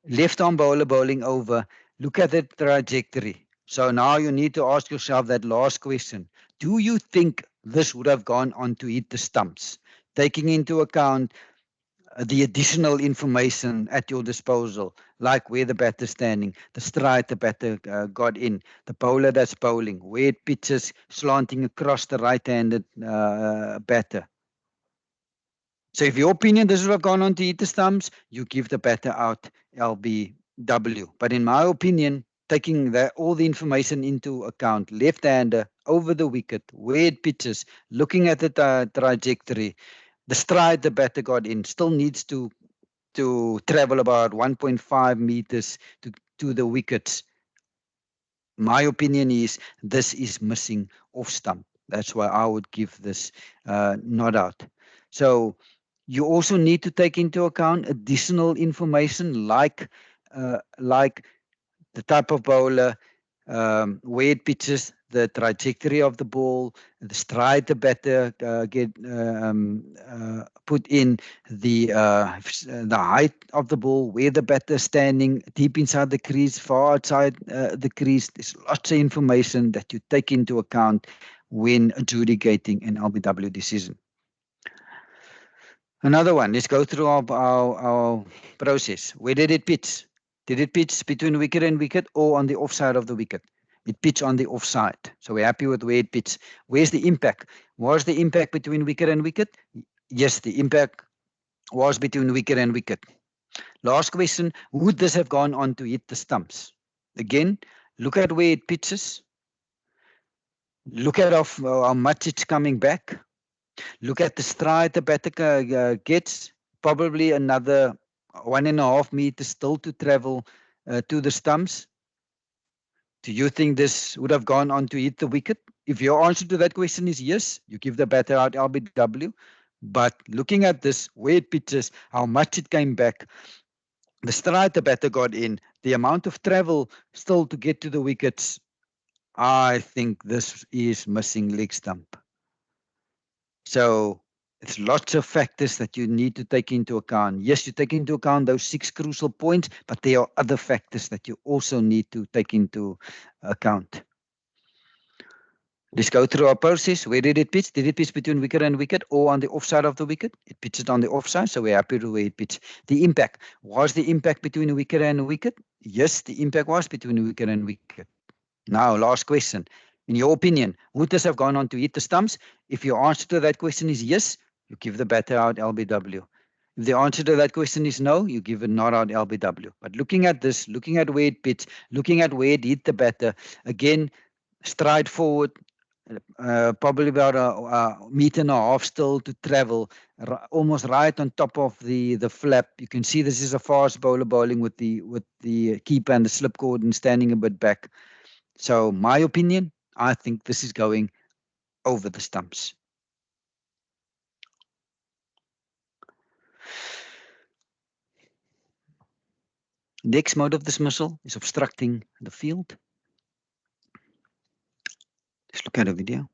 left arm bowler bowling over, look at the trajectory. So now you need to ask yourself that last question. Do you think this would have gone on to hit the stumps, taking into account the additional information at your disposal, like where the batter is standing, the stride the batter got in, the bowler that's bowling, where it pitches slanting across the right-handed batter? So if your opinion this would have gone on to hit the stumps, you give the batter out LBW. But in my opinion, taking all the information into account, left-hander over the wicket, where it pitches, looking at the trajectory, the stride the batter got in, still needs to travel about 1.5 meters to the wickets. My opinion is this is missing off stump. That's why I would give this not out. So you also need to take into account additional information like the type of bowler, where it pitches, the trajectory of the ball, the stride the batter put in, the height of the ball, where the batter is standing, deep inside the crease, far outside the crease. There's lots of information that you take into account when adjudicating an LBW decision. Another one, let's go through our process. Where did it pitch? Did it pitch between wicket and wicket or on the offside of the wicket? It pitched on the offside. So we're happy with where it pitched. Where's the impact? Was the impact between wicket and wicket? Yes, the impact was between wicket and wicket. Last question, would this have gone on to hit the stumps? Again, look at where it pitches. Look at how much it's coming back. Look at the stride the batter gets, probably another 1.5 meters still to travel to the stumps. Do you think this would have gone on to hit the wicket? If your answer to that question is yes, you give the batter out LBW. But looking at this, where it pitches, how much it came back, the stride the batter got in, the amount of travel still to get to the wickets, I think this is missing leg stump. So it's lots of factors that you need to take into account. Yes, you take into account those 6 crucial points, but there are other factors that you also need to take into account. Let's go through our process. Where did it pitch? Did it pitch between wicket and wicket or on the offside of the wicket? It pitched on the offside, so we're happy with where it pitched. The impact. Was the impact between wicket and wicket? Yes, the impact was between wicket and wicket. Now, last question. In your opinion, would this have gone on to hit the stumps? If your answer to that question is yes, you give the batter out LBW. If the answer to that question is no, you give it not out LBW. But looking at this, looking at where it pitched, looking at where it hit the batter, again, stride forward, probably about a meter and a half still to travel, almost right on top of the flap. You can see this is a fast bowler bowling with the keeper and the slip cord and standing a bit back. So my opinion, I think this is going over the stumps. Next mode of dismissal is obstructing the field. Let's look at a video.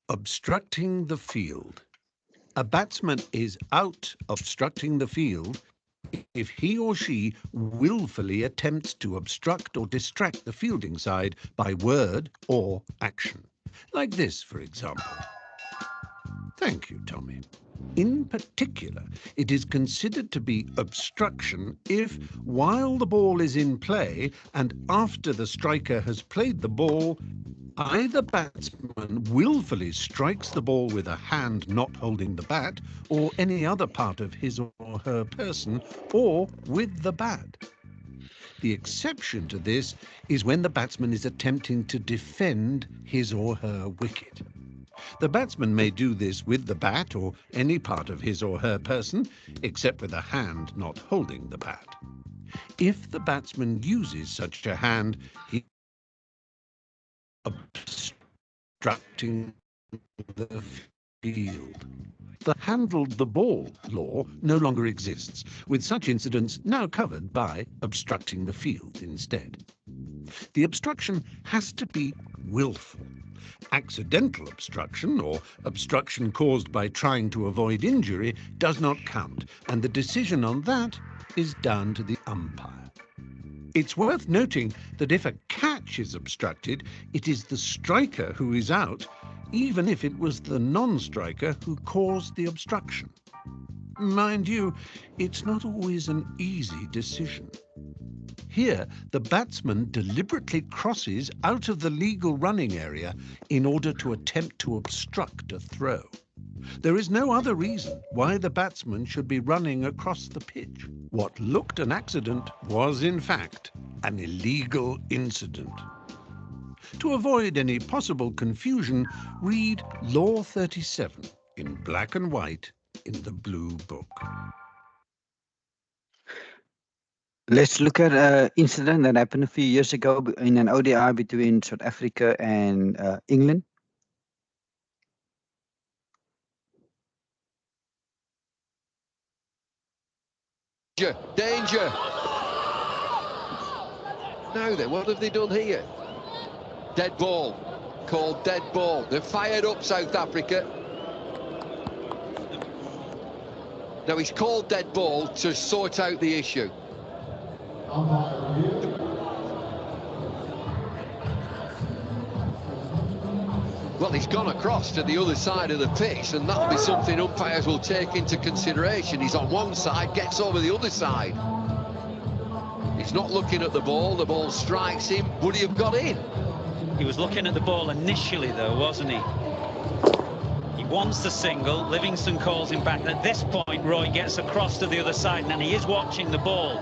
Obstructing the field. A batsman is out obstructing the field if he or she willfully attempts to obstruct or distract the fielding side by word or action. Like this, for example. Thank you, Tommy. In particular, it is considered to be obstruction if, while the ball is in play and after the striker has played the ball, either batsman willfully strikes the ball with a hand not holding the bat or any other part of his or her person, or with the bat. The exception to this is when the batsman is attempting to defend his or her wicket. The batsman may do this with the bat or any part of his or her person, except with a hand not holding the bat. If the batsman uses such a hand, he is obstructing the field. The handled the ball law no longer exists, with such incidents now covered by obstructing the field instead. The obstruction has to be willful. Accidental obstruction, or obstruction caused by trying to avoid injury, does not count, and the decision on that is down to the umpire. It's worth noting that if a catch is obstructed, it is the striker who is out, even if it was the non-striker who caused the obstruction. Mind you, it's not always an easy decision. Here, the batsman deliberately crosses out of the legal running area in order to attempt to obstruct a throw. There is no other reason why the batsman should be running across the pitch. What looked an accident was, in fact, an illegal incident. To avoid any possible confusion, read Law 37 in black and white in the Blue Book. Let's look at an incident that happened a few years ago in an ODI between South Africa and England. Danger! Now then, what have they done here? Dead ball. Called dead ball. They're fired up, South Africa. Now he's called dead ball to sort out the issue. Well, he's gone across to the other side of the pitch, and that'll be something umpires will take into consideration. He's on one side, gets over the other side. He's not looking at the ball strikes him. Would he have got in? He was looking at the ball initially, though, wasn't he? He wants the single. Livingston calls him back. At this point, Roy gets across to the other side, and he is watching the ball.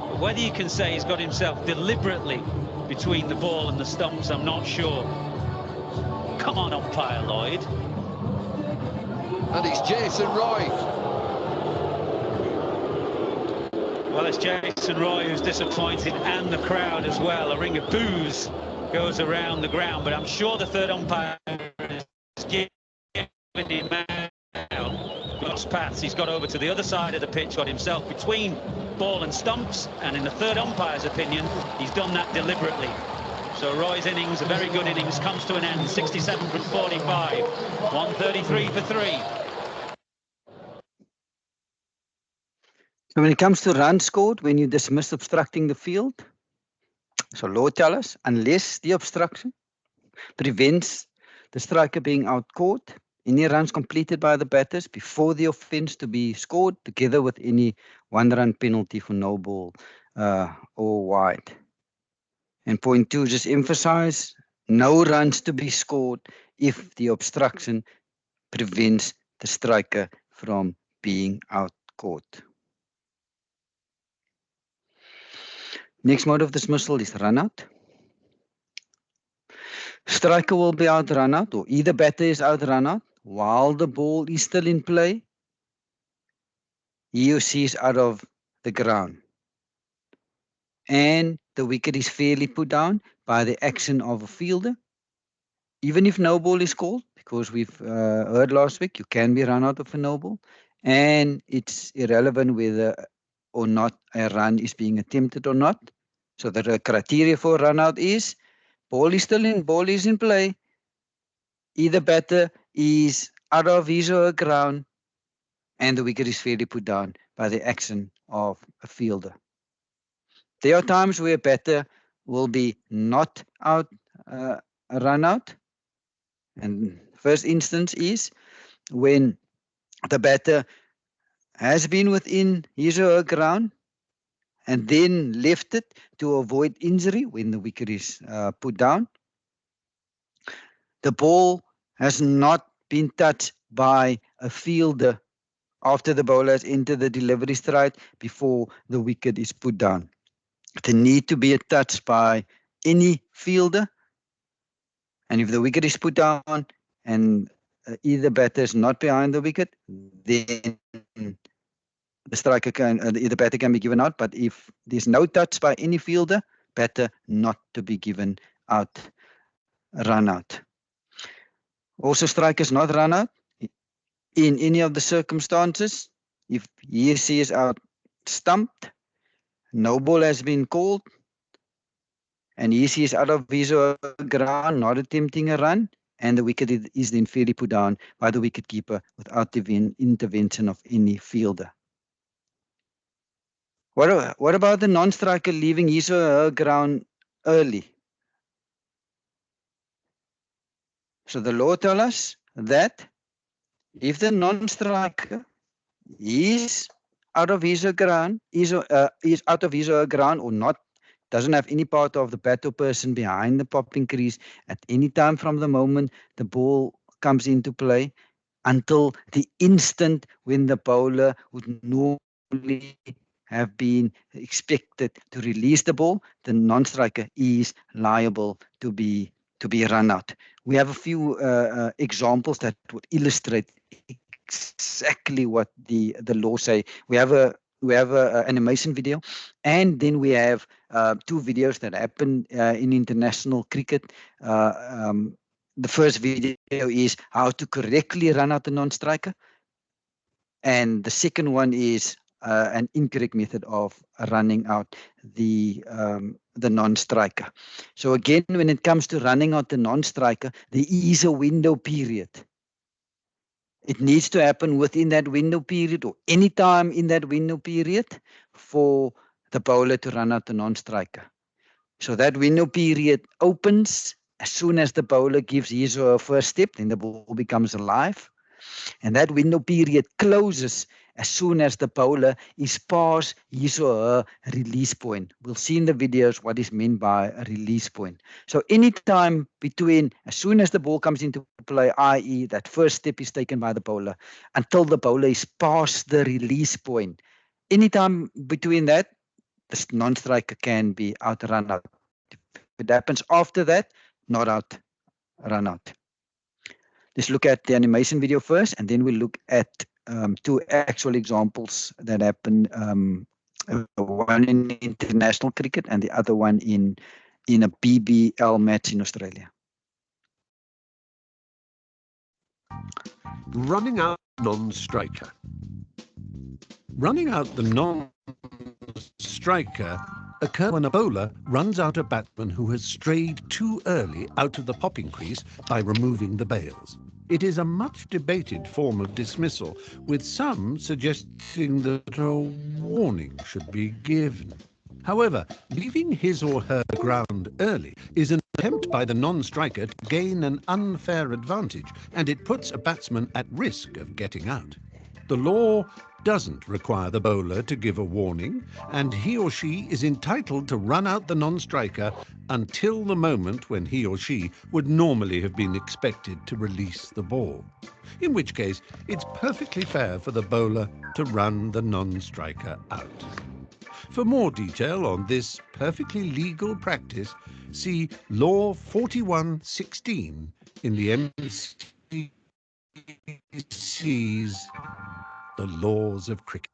But whether you can say he's got himself deliberately between the ball and the stumps, I'm not sure. Come on, umpire Lloyd. And it's Jason Roy. Well, it's Jason Roy who's disappointed, and the crowd as well. A ring of boos goes around the ground, but I'm sure the third umpire is giving him out. Lost paths. He's got over to the other side of the pitch, got himself between ball and stumps, and in the third umpire's opinion, he's done that deliberately. So Roy's innings, a very good innings, comes to an end. 67 from 45, 133 for 3. So when it comes to runs scored, when you dismiss obstructing the field, so law tells us, unless the obstruction prevents the striker being out-caught, any runs completed by the batters before the offence to be scored, together with any one-run penalty for no ball or wide. And point 2, just emphasize, no runs to be scored if the obstruction prevents the striker from being out-caught. Next mode of dismissal is run out. Striker will be out run out, or either batter is out run out while the ball is still in play. He or she is out of the ground. And the wicket is fairly put down by the action of a fielder, even if no ball is called, because we've heard last week you can be run out of a no ball, and it's irrelevant whether or not a run is being attempted or not. So the criteria for run out is ball is still in, ball is in play, either batter is out of his or her ground, and the wicket is fairly put down by the action of a fielder. There are times where a batter will be not out, a run out. And first instance is when the batter has been within his or her ground and then left it to avoid injury when the wicket is put down. The ball has not been touched by a fielder after the bowler has entered the delivery stride before the wicket is put down. There need to be a touch by any fielder, and if the wicket is put down and either batter is not behind the wicket, then the striker can, the batter can be given out. But if there's no touch by any fielder, batter not to be given out, run out. Also, strikers not run out in any of the circumstances. If he or she is out stumped, no ball has been called, and he or she is out of his or her ground, not attempting a run, and the wicket is then fairly put down by the wicketkeeper without the intervention of any fielder. What about the non-striker leaving his or her ground early? So the law tells us that if the non-striker is out of his or her ground, is out of his or her ground, or not, doesn't have any part of the bat or person behind the popping crease at any time from the moment the ball comes into play until the instant when the bowler would normally have been expected to release the ball, the non-striker is liable to be run out. We have a few examples that would illustrate exactly what the law say. We have a animation video, and then we have 2 videos that happen in international cricket. The first video is how to correctly run out a non-striker, and the second one is an incorrect method of running out the non-striker. So again, when it comes to running out the non-striker, there is a window period. It needs to happen within that window period or any time in that window period for the bowler to run out the non-striker. So that window period opens as soon as the bowler gives his or her first step, then the ball becomes alive. And that window period closes as soon as the bowler is past his or her release point. We'll see in the videos what is meant by a release point. So any time between as soon as the ball comes into play, i.e. that first step is taken by the bowler, until the bowler is past the release point, any time between that, the non-striker can be out, run out. If it happens after that, not out, run out. Let's look at the animation video first, and then we'll look at 2 actual examples that happen, one in international cricket and the other one in a BBL match in Australia. Running out non-striker. Running out the non-striker occurs when a bowler runs out a batsman who has strayed too early out of the popping crease by removing the bails. It is a much debated form of dismissal, with some suggesting that a warning should be given. However, leaving his or her ground early is an attempt by the non-striker to gain an unfair advantage, and it puts a batsman at risk of getting out. The law doesn't require the bowler to give a warning, and he or she is entitled to run out the non-striker until the moment when he or she would normally have been expected to release the ball, in which case it's perfectly fair for the bowler to run the non-striker out. For more detail on this perfectly legal practice, see Law 4116 in the MCC's The Laws of Cricket.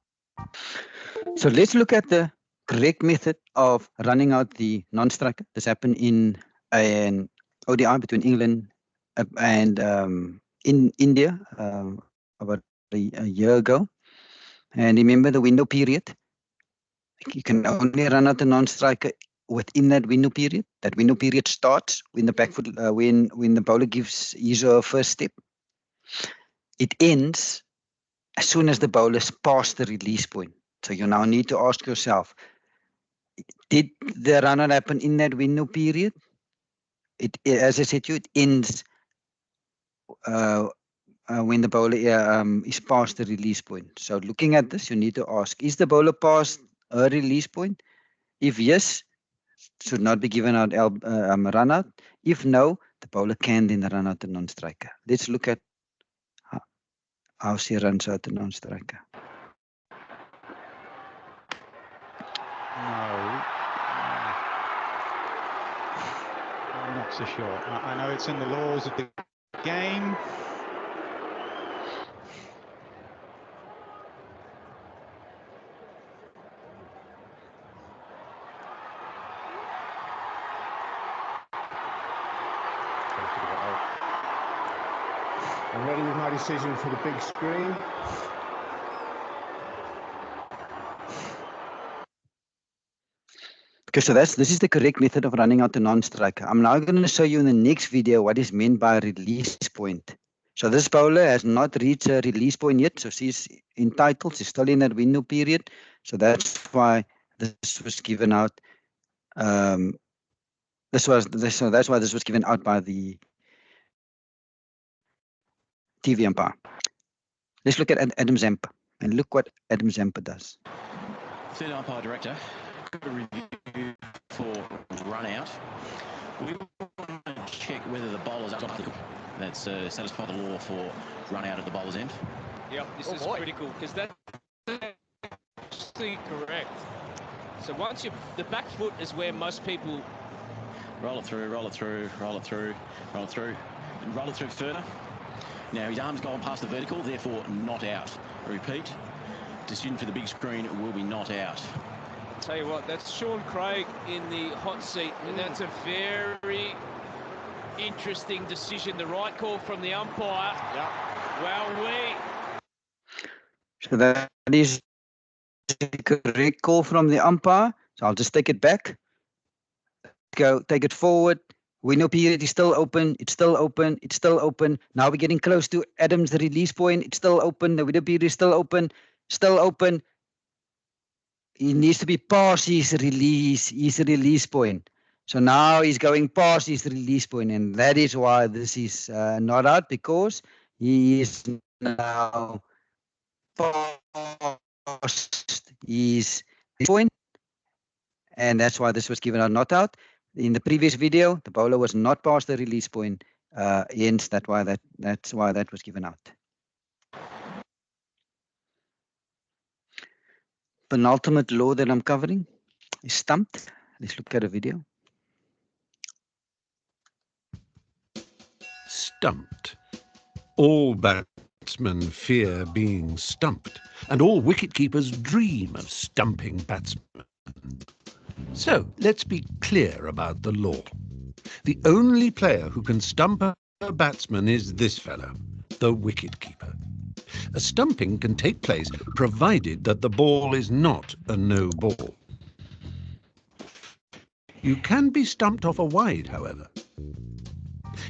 So let's look at the correct method of running out the non-striker. This happened in an ODI between England and in India about a year ago. And remember the window period. You can only run out the non-striker within that window period. That window period starts when the back foot, when the bowler gives his or her first step. It ends as soon as the bowler's past the release point. So you now need to ask yourself, did the run out happen in that window period? As I said to you, it ends when the bowler is past the release point. So looking at this, you need to ask, is the bowler past a release point? If yes, should not be given out run out. If no, the bowler can then run out the non-striker. Let's look at how she runs out the non-striker. No. I'm not so sure. I know it's in the laws of the game. I'm ready with my decision for the big screen. Okay, so this is the correct method of running out the non-striker. I'm now going to show you in the next video what is meant by a release point. So this bowler has not reached a release point yet, so she's entitled, she's still in that window period. So that's why this was given out. So that's why this was given out by the TV umpire. Let's look at Adam Zampa and look what Adam Zampa does. Third umpire director, good review for run out. We want to check whether the bowler's applicable. That's satisfy the law for run out at the bowler's end. Yep, this is critical because that's actually correct. So once the back foot is where most people roll it through, roll it through, roll it through, roll it through, and roll it through further. Now his arm's gone past the vertical, therefore not out. I repeat, decision for the big screen will be not out. I'll tell you what, that's Sean Craig in the hot seat, and that's a very interesting decision. The right call from the umpire. Yep. Well, So that is the correct call from the umpire. So I'll just take it back. Go, take it forward. Window period is still open. It's still open. It's still open. Now we're getting close to Adam's release point. It's still open. The window period is still open. Still open. He needs to be past his release point. So now he's going past his release point, and that is why this is not out, because he is now past his point, and that's why this was given out not out. In the previous video, the bowler was not past the release point, hence that's why that was given out. Penultimate law that I'm covering is stumped. Let's look at a video. Stumped. All batsmen fear being stumped, and all wicket-keepers dream of stumping batsmen. So let's be clear about the law. The only player who can stump a batsman is this fellow, the wicket-keeper. A stumping can take place provided that the ball is not a no ball. You can be stumped off a wide, however.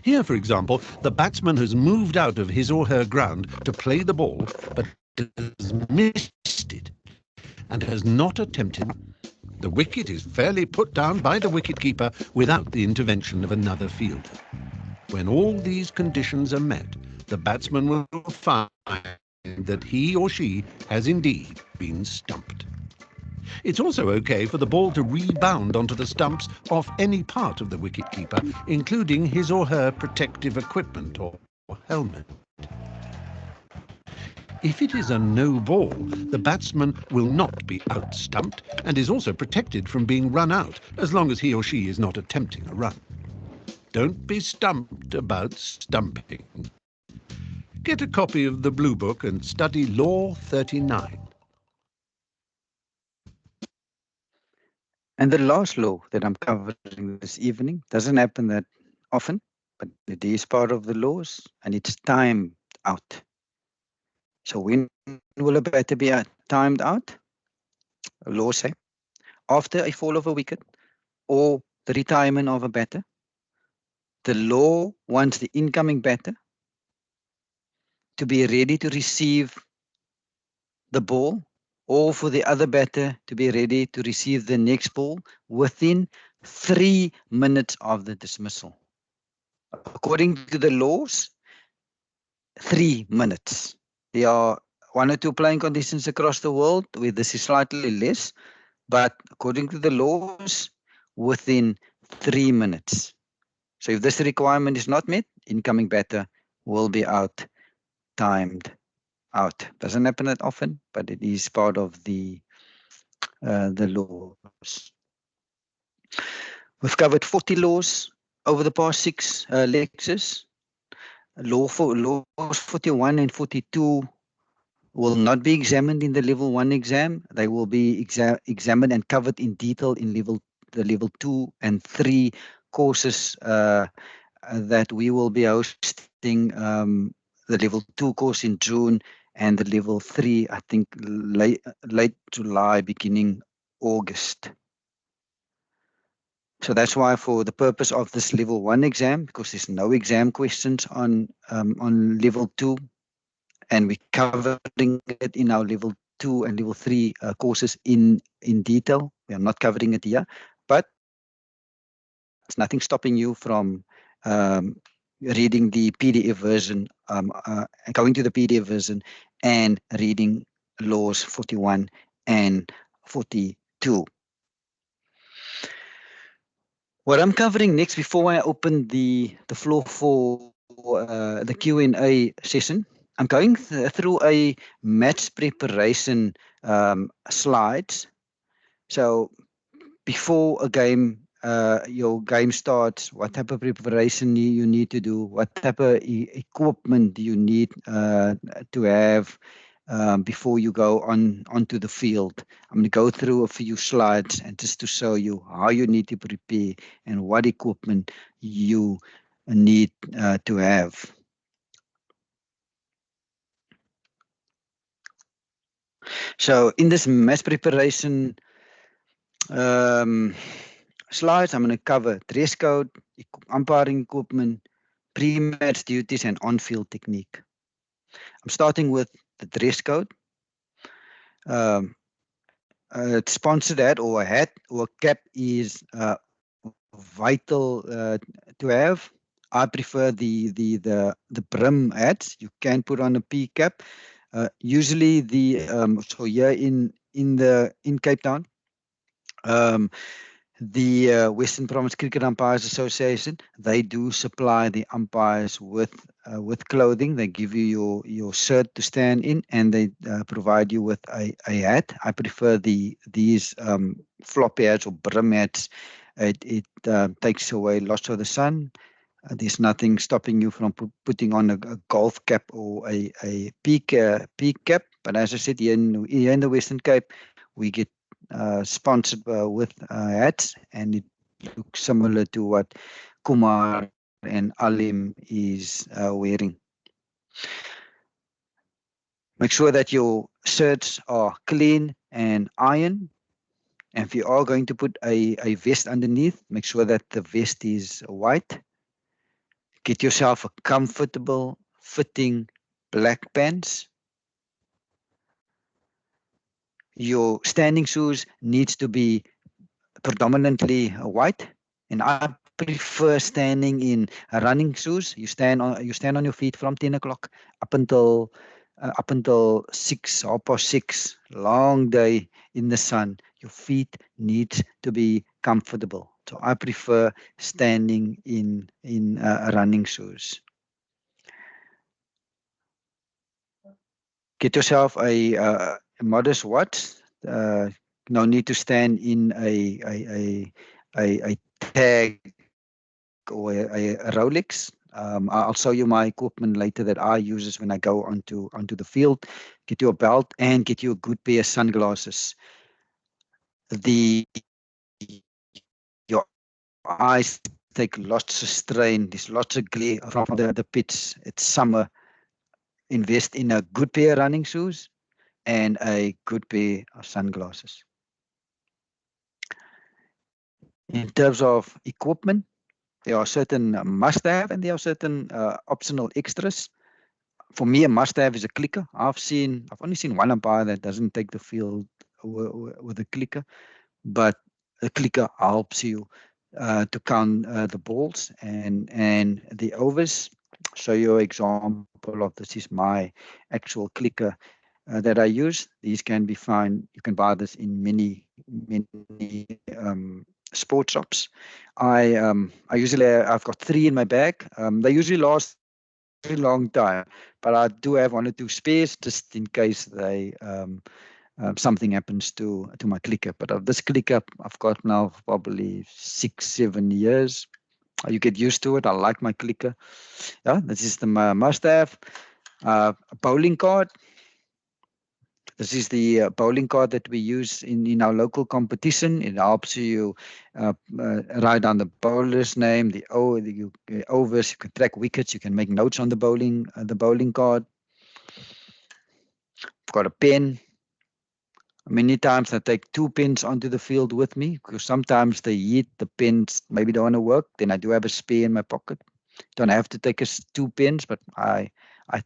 Here, for example, the batsman has moved out of his or her ground to play the ball, but has missed it and has not attempted. The wicket is fairly put down by the wicket-keeper without the intervention of another fielder. When all these conditions are met, the batsman will find that he or she has indeed been stumped. It's also okay for the ball to rebound onto the stumps off any part of the wicket-keeper, including his or her protective equipment or helmet. If it is a no ball, the batsman will not be out-stumped and is also protected from being run out as long as he or she is not attempting a run. Don't be stumped about stumping. Get a copy of the Blue Book and study Law 39. And the last law that I'm covering this evening doesn't happen that often, but it is part of the laws, and it's timed out. So when will a batter be timed out? Laws say after a fall of a wicket or the retirement of a batter. The law wants the incoming batter to be ready to receive the ball, or for the other batter to be ready to receive the next ball within 3 minutes of the dismissal. According to the laws, 3 minutes. There are 1 or 2 playing conditions across the world where this is slightly less, but according to the laws, within 3 minutes. So if this requirement is not met, incoming batter will be out, timed out. Doesn't happen that often, but it is part of the laws. We've covered 40 laws over the past 6 lectures. Laws 41 and 42 will not be examined in the level 1 exam. They will be examined and covered in detail in the level 2 and 3 courses that we will be hosting. The level 2 course in June and the level 3, I think, late July, beginning August. So that's why, for the purpose of this level 1 exam, because there's no exam questions on level 2, and we're covering it in our level 2 and level 3 courses in detail. We are not covering it here, but there's nothing stopping you from reading the PDF version, going to the PDF version and reading laws 41 and 42. What I'm covering next, before I open the floor for the Q&A session, I'm going through a match preparation slides. So before a game, your game starts, what type of preparation you need to do, what type of equipment do you need to have before you go onto the field. I'm going to go through a few slides and just to show you how you need to prepare and what equipment you need to have. So in this match preparation slides, I'm going to cover dress code, umpiring equipment, pre-match duties, and on-field technique. I'm starting with the dress code. Sponsored hat or a hat or a cap is vital to have. I prefer the brim hats. You can put on a P cap. Usually so here in Cape Town, the Western Province Cricket Umpires Association, they do supply the umpires with clothing. They give you your shirt to stand in, and they provide you with a hat. I prefer these floppy hats or brim hats. It takes away lots of the sun. There's nothing stopping you from putting on a golf cap or a peak cap. But as I said, here in the Western Cape, we get sponsored with hats, and it looks similar to what Kumar and Alim is wearing. Make sure that your shirts are clean and ironed. And if you are going to put a vest underneath, make sure that the vest is white. Get yourself a comfortable fitting black pants. Your standing shoes needs to be predominantly white, and I prefer standing in running shoes. You stand on your feet from 10 o'clock up until 6, 6:30, long day in the sun. Your feet need to be comfortable. So I prefer standing in running shoes. Get yourself a modest watch. No need to stand in a tag or a Rolex. I'll show you my equipment later that I use when I go onto the field. Get you a belt and get you a good pair of sunglasses. The eyes take lots of strain. There's lots of glare from the pitch. It's summer. Invest in a good pair of running shoes and a good pair of sunglasses. In terms of equipment, there are certain must-have and there are certain optional extras. For me, a must-have is a clicker. I've only seen one umpire that doesn't take the field with a clicker, but a clicker helps you to count the balls and the overs. Show you an example of this is my actual clicker that I use. These can be found. You can buy this in many sports shops. I've got 3 in my bag. They usually last a very long time, but I do have 1 or 2 spares just in case they something happens to my clicker. But this clicker I've got now for probably 6-7 years. You get used to it. I like my clicker. Yeah, this is the must-have. A bowling card. This is the bowling card that we use in our local competition. It helps you write down the bowler's name, the overs. You can track wickets. You can make notes on the bowling card. I've got a pen. Many times I take 2 pens onto the field with me because sometimes the pens maybe don't want to work. Then I do have a spare in my pocket. Don't have to take 2 pens, but I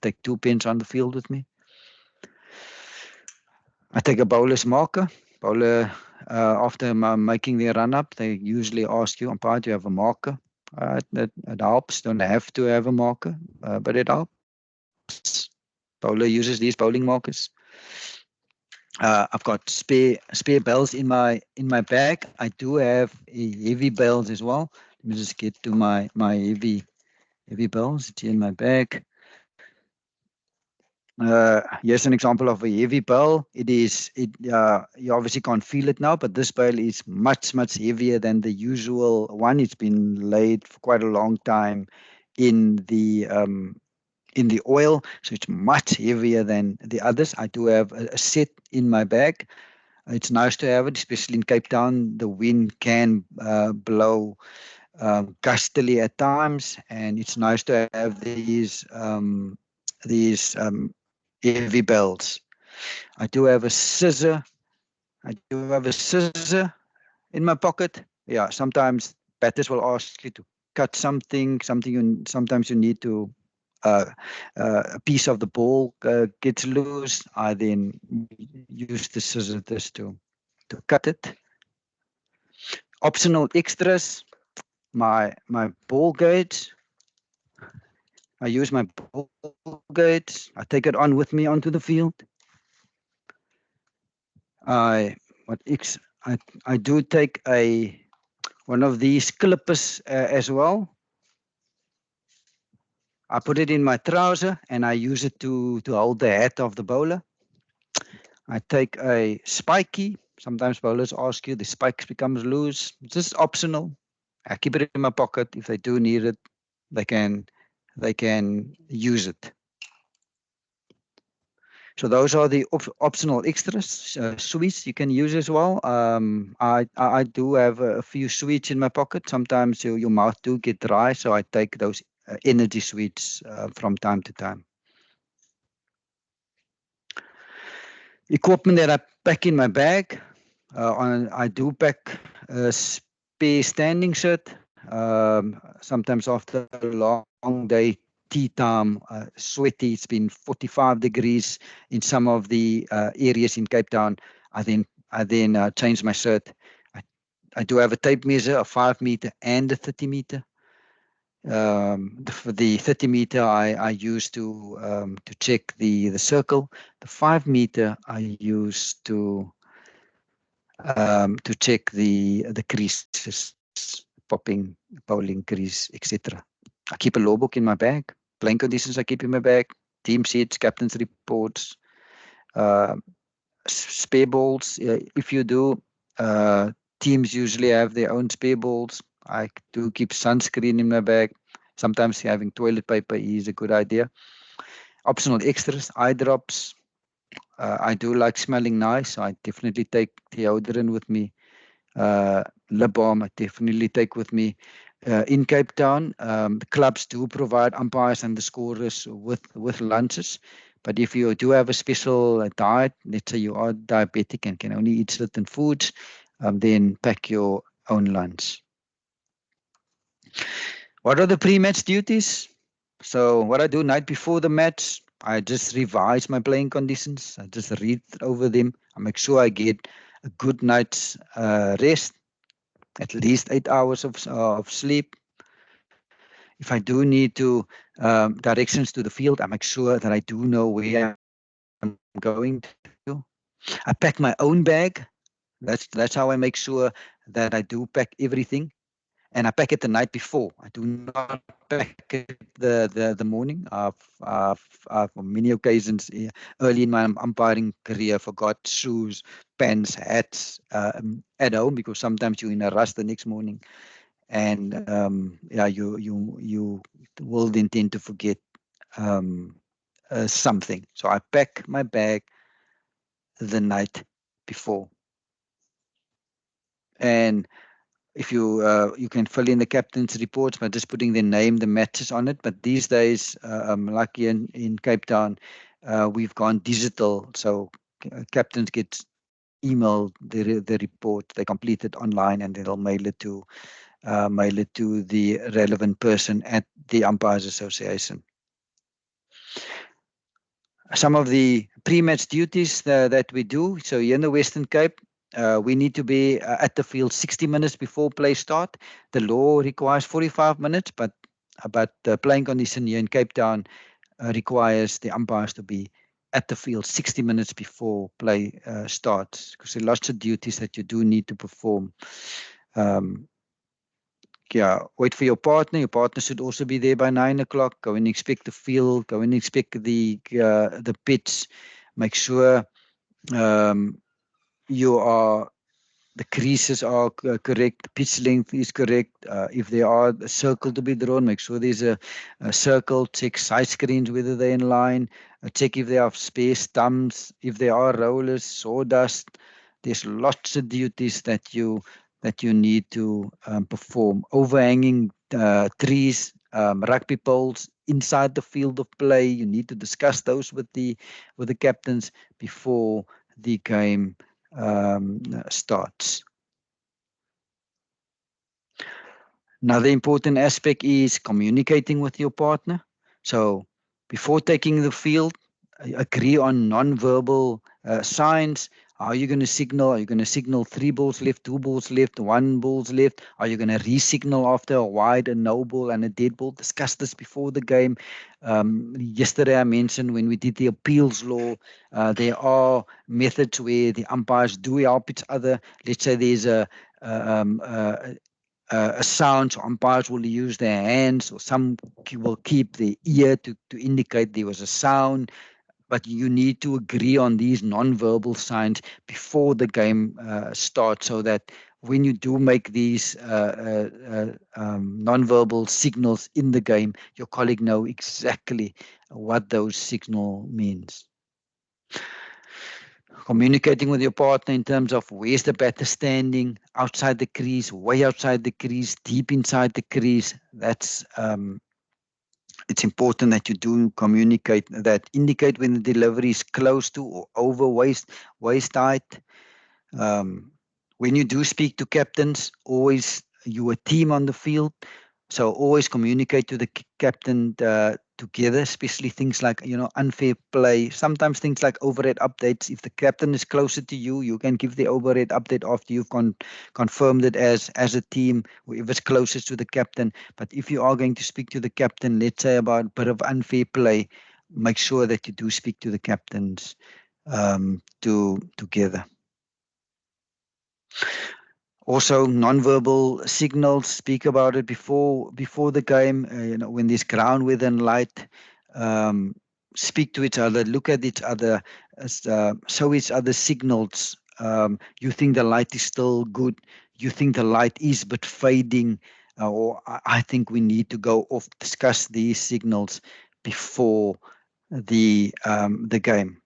take 2 pens on the field with me. I take a bowler's marker. Bowler, after making their run-up, they usually ask you, umpire, do you have a marker? It helps. Don't have to have a marker, but it helps. Bowler uses these bowling markers. I've got spare bells in my bag. I do have heavy bells as well. Let me just get to my heavy bells. It's in my bag. Here's an example of a heavy bell. You obviously can't feel it now, but this bell is much heavier than the usual one. It's been laid for quite a long time in the oil, so it's much heavier than the others. I do have a set in my bag. It's nice to have it, especially in Cape Town. The wind can blow gustily at times, and it's nice to have these heavy bells. I do have a scissor. In my pocket. Yeah, sometimes batters will ask you to cut something. Sometimes you need to. A piece of the ball gets loose. I then use the scissors to cut it. Optional extras. My ball gauge. I use my ball gauge. I take it on with me onto the field. I do take one of these clippers as well. I put it in my trouser and I use it to hold the hat of the bowler. I take a spiky. Sometimes bowlers ask you, the spikes becomes loose. It's just optional. I keep it in my pocket. If they do need it, they can use it. So those are the optional extras. Sweets you can use as well. I do have a few sweets in my pocket. Sometimes your mouth do get dry, so I take those energy sweets from time to time. Equipment that I pack in my bag. I do pack a spare standing shirt. Sometimes after a long day, tea time, sweaty. It's been 45 degrees in some of the areas in Cape Town. I then change my shirt. I do have a tape measure, a 5 meter and a 30 meter. For the 30 meter, I use to check the circle. The 5 meter I use to check the creases, popping, bowling crease, etc. I keep a law book in my bag. Playing conditions I keep in my bag. Team sheets, captain's reports, spare balls. If you do, teams usually have their own spare balls. I do keep sunscreen in my bag. Sometimes having toilet paper is a good idea. Optional extras, eye drops. I do like smelling nice. So I definitely take deodorant with me. lip balm I definitely take with me. In Cape Town, the clubs do provide umpires and the scorers with lunches. But if you do have a special diet, let's say you are diabetic and can only eat certain foods, then pack your own lunch. What are the pre-match duties? So what I do night before the match, I just revise my playing conditions. I just read over them. I make sure I get a good night's rest, at least 8 hours of sleep. If I do need to directions to the field, I make sure that I do know where I'm going to. I pack my own bag. That's how I make sure that I do pack everything. And I pack it the night before. I do not pack it the morning. I've on many occasions early in my umpiring career forgot shoes, pants, hats at home because sometimes you're in a rush the next morning, and yeah, you will then tend to forget something. So I pack my bag the night before, and if you can fill in the captain's reports by just putting their name, the matches on it. But these days, like in Cape Town, we've gone digital. So captains get emailed the report. They complete it online, and they'll mail it to the relevant person at the Umpires Association. Some of the pre-match duties that we do. So here in the Western Cape, we need to be at the field 60 minutes before play start. The law requires 45 minutes, but the playing condition here in Cape Town requires the umpires to be at the field 60 minutes before play starts, because there are lots of duties that you do need to perform. Yeah, wait for your partner. Your partner should also be there by 9 o'clock. Go and inspect the field. Go and inspect the pitch. Make sure the creases are correct. The pitch length is correct. If there are a circle to be drawn, make sure there's a circle. Check side screens whether they're in line. Check if there are spare stumps. If there are rollers, sawdust. There's lots of duties that you need to perform. Overhanging trees, rugby poles inside the field of play. You need to discuss those with the captains before the game starts. Another important aspect is communicating with your partner. So before taking the field, agree on non-verbal signs. How are you going to signal? Are you going to signal 3 balls left, 2 balls left, 1 balls left? Are you going to re-signal after a wide, a no ball, and a dead ball? Discuss this before the game. Yesterday I mentioned when we did the appeals law, there are methods where the umpires do help each other. Let's say there's a sound, so umpires will use their hands, or some will keep the ear to indicate there was a sound. But you need to agree on these non-verbal signs before the game starts, so that when you do make these non-verbal signals in the game, your colleague know exactly what those signal means. Communicating with your partner in terms of where's the batter standing, outside the crease, way outside the crease, deep inside the crease. That's it's important that you do communicate that. Indicate when the delivery is close to or over waist height. When you do speak to captains, always you're a team on the field, so always communicate to the captain together, especially things like unfair play. Sometimes things like overhead updates. If the captain is closer to you, you can give the overhead update after you've confirmed it as a team, whoever's closest to the captain. But if you are going to speak to the captain, let's say about a bit of unfair play, make sure that you do speak to the captains together. Also, non-verbal signals, speak about it before the game. When there's ground weather and light, speak to each other, look at each other, show each other signals. You think the light is still good. You think the light is but fading, or I think we need to go off. Discuss these signals before the game.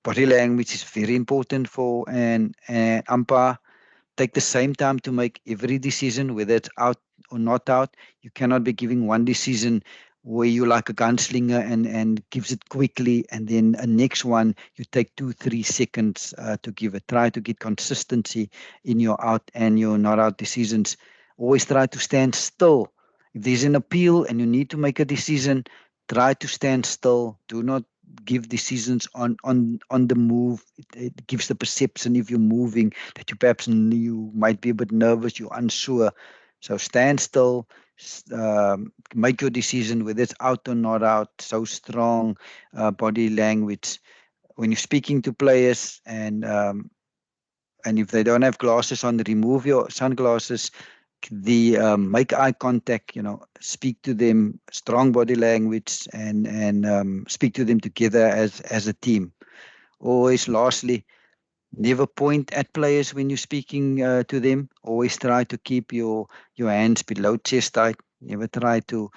Body language is very important for an umpire. take the same time to make every decision, whether it's out or not out. You cannot be giving one decision where you like a gunslinger and gives it quickly, and then a next one you take 2-3 seconds to give it. Try to get consistency in your out and your not out decisions. Always try to stand still. If there's an appeal and you need to make a decision, try to stand still. Do not give decisions on the move. It gives the perception, if you're moving, that you might be a bit nervous, you're unsure. So stand still, make your decision whether it's out or not out. So strong body language when you're speaking to players, and if they don't have glasses on, remove your sunglasses. Make eye contact, speak to them, strong body language, and speak to them together as a team. Always, lastly, never point at players when you're speaking to them. Always try to keep your hands below chest height. Never try to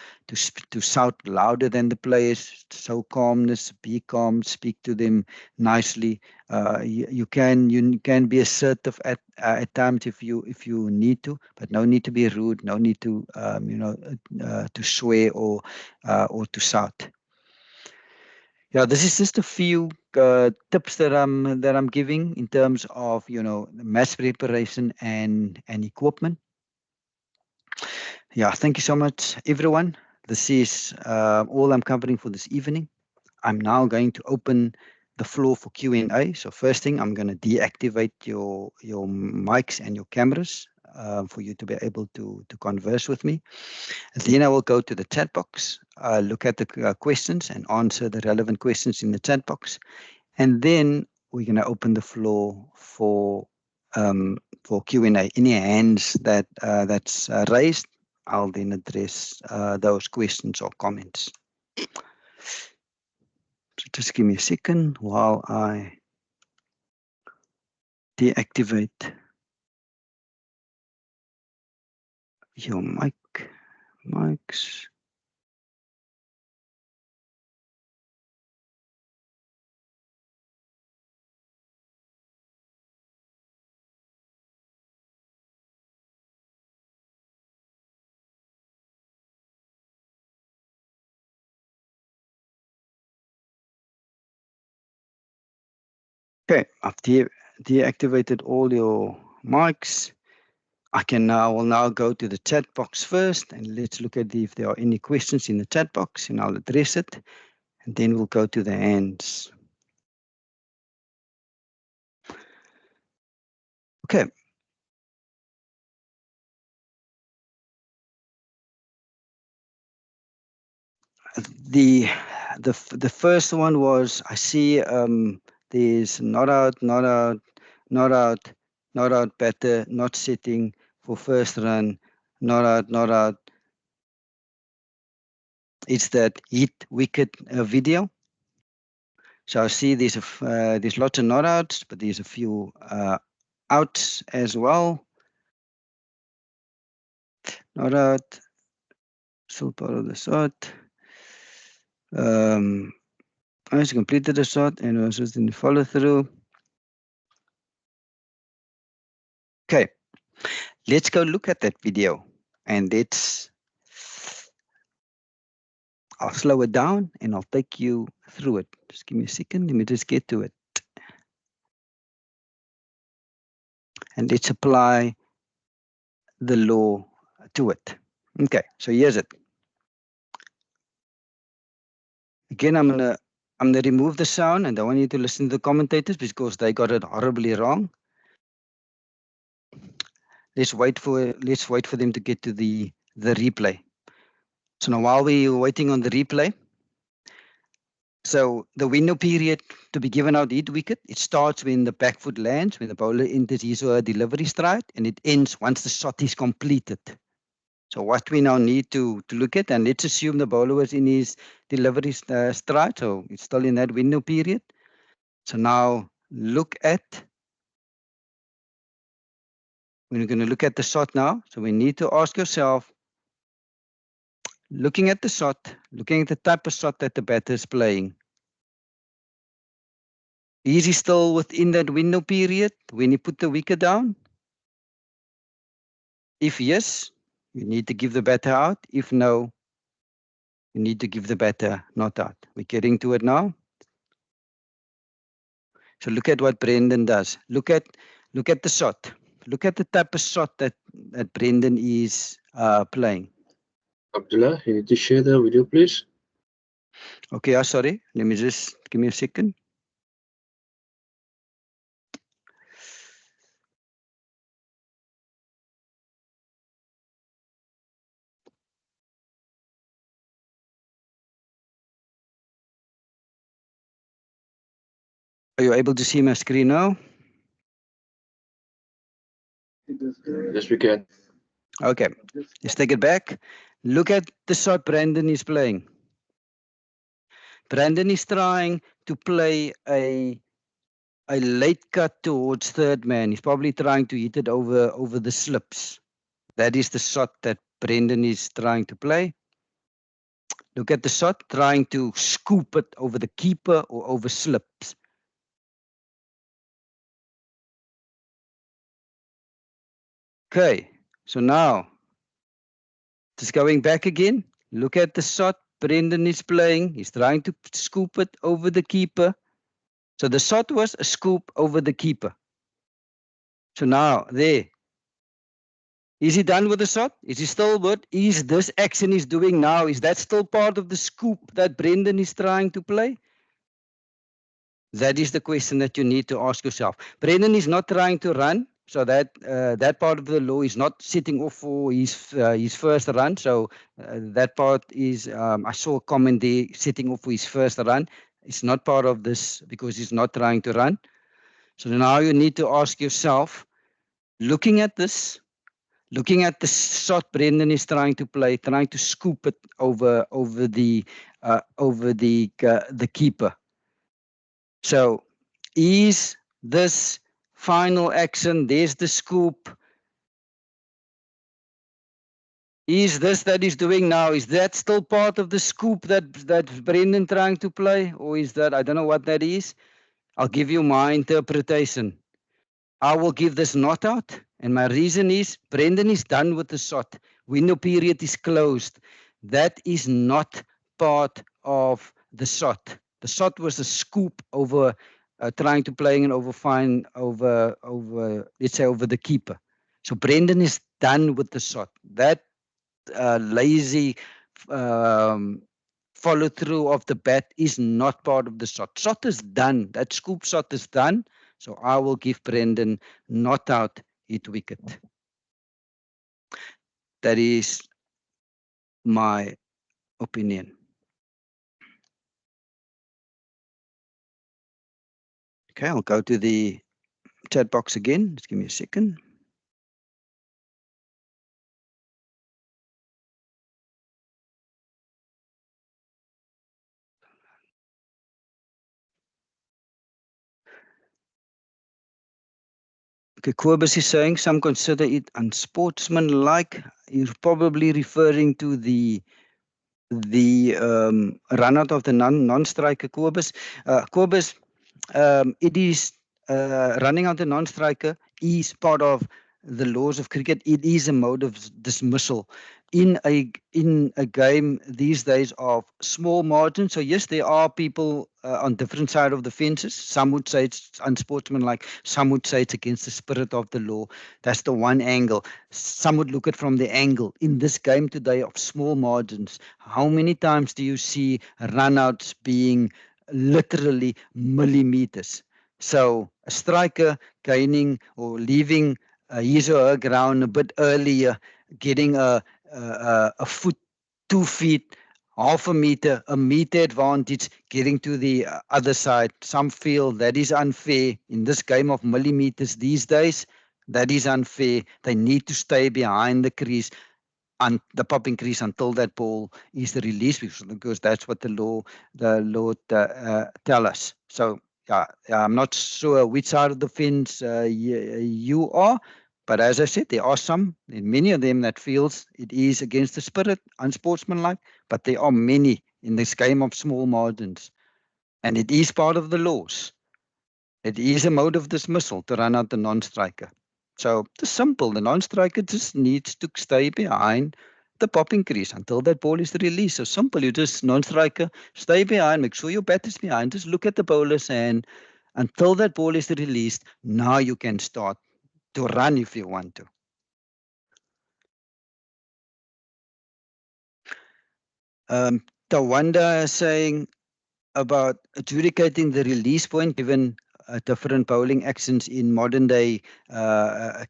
shout louder than the players. Show calmness. Be calm. Speak to them nicely. You can be assertive at times if you need to, but no need to be rude. No need to to swear or to shout. Yeah, this is just a few tips that I'm giving in terms of match preparation and equipment. Yeah, thank you so much, everyone. This is all I'm covering for this evening. I'm now going to open the floor for Q&A. So first thing, I'm going to deactivate your mics and your cameras for you to be able to converse with me. And then I will go to the chat box, look at the questions and answer the relevant questions in the chat box. And then we're going to open the floor for Q&A. Any hands that's raised, I'll then address those questions or comments. So just give me a second while I deactivate your mics. Okay, I've deactivated all your mics. I will now go to the chat box first, and let's look at if there are any questions in the chat box, and I'll address it, and then we'll go to the hands. Okay. The first one was, I see there's not out, batter, not sitting for first run, not out. It's that hit wicket video. So I see there's lots of not outs, but there's a few outs as well. Not out, still part of the shot. I just completed the shot and was just in the follow through. Okay, let's go look at that video, and I'll slow it down and I'll take you through it. Just give me a second. Let me just get to it. And let's apply the law to it. Okay, so here's it. Again, I'm gonna remove the sound, and I want you to listen to the commentators because they got it horribly wrong. Let's wait for them to get to the replay. So now while we're waiting on the replay, so the window period to be given out hit wicket, it starts when the back foot lands, when the bowler enters his or her delivery stride, and it ends once the shot is completed. So what we now need to look at, and let's assume the bowler was in his delivery stride, so it's still in that window period. So now look at, we're going to look at the shot now. So we need to ask yourself, looking at the shot, looking at the type of shot that the batter is playing, is he still within that window period when he put the wicket down? If yes, you need to give the batter out. If no, you need to give the batter not out. We're getting to it now. So look at what Brendan does. Look at the shot. Look at the type of shot that Brendan is playing. Abdullah, you need to share the video, please. Okay, sorry. Let me just give me a second. Are you able to see my screen now? Yes, we can. Okay, let's take it back. Look at the shot Brandon is playing. Brandon is trying to play a late cut towards third man. He's probably trying to hit it over the slips. That is the shot that Brendan is trying to play. Look at the shot, trying to scoop it over the keeper or over slips. Okay, so now, just going back again, look at the shot Brendan is playing. He's trying to scoop it over the keeper. So the shot was a scoop over the keeper. So now, there. Is he done with the shot? Is he still good? Is this action he's doing now, is that still part of the scoop that Brendan is trying to play? That is the question that you need to ask yourself. Brendan is not trying to run, so that part of the law is not sitting off for his first run. So that part is, I saw a comment there, sitting off for his first run. It's not part of this because he's not trying to run. So now you need to ask yourself, looking at this, looking at the shot Brendan is trying to play, trying to scoop it over the keeper. So is this final action, there's the scoop, is this that he's doing now, is that still part of the scoop that Brendan trying to play, or is that, I don't know what that is. I'll give you my interpretation. I will give this not out, and my reason is Brendan is done with the shot. Window period is closed. That is not part of the shot. The shot was a scoop over trying to playing an overfine over let's say over the keeper. So Brendan is done with the shot. That lazy follow through of the bat is not part of the shot. Shot is done. That scoop shot is done. So I will give Brendan not out hit wicket. That is my opinion. Okay, I'll go to the chat box again. Just give me a second. Okay, Kobus is saying some consider it unsportsmanlike. You're probably referring to the run out of the non-striker, Kobus. Kobus, it is running out the non-striker is part of the laws of cricket. It is a mode of dismissal in a game these days of small margins. So yes, there are people on different side of the fences. Some would say it's unsportsmanlike. Some would say it's against the spirit of the law. That's the one angle. Some would look at from the angle in this game today of small margins. How many times do you see runouts being literally millimeters? So a striker gaining or leaving his or her ground a bit earlier, getting a foot, 2 feet, half a meter advantage, getting to the other side. Some feel that is unfair in this game of millimeters these days. That is unfair. They need to stay behind the crease, the popping crease, until that ball is released, because that's what the law tell us. So yeah, I'm not sure which side of the fence you are, but as I said, there are some, many of them that feels it is against the spirit, unsportsmanlike, but there are many in this game of small margins, and it is part of the laws. It is a mode of dismissal to run out the non-striker. So it's simple. The non-striker just needs to stay behind the popping crease until that ball is released. So simple. You just non-striker, stay behind, make sure your bat is behind. Just look at the bowler's hand until that ball is released. Now you can start to run if you want to. Tawanda is saying about adjudicating the release point given different bowling actions in modern day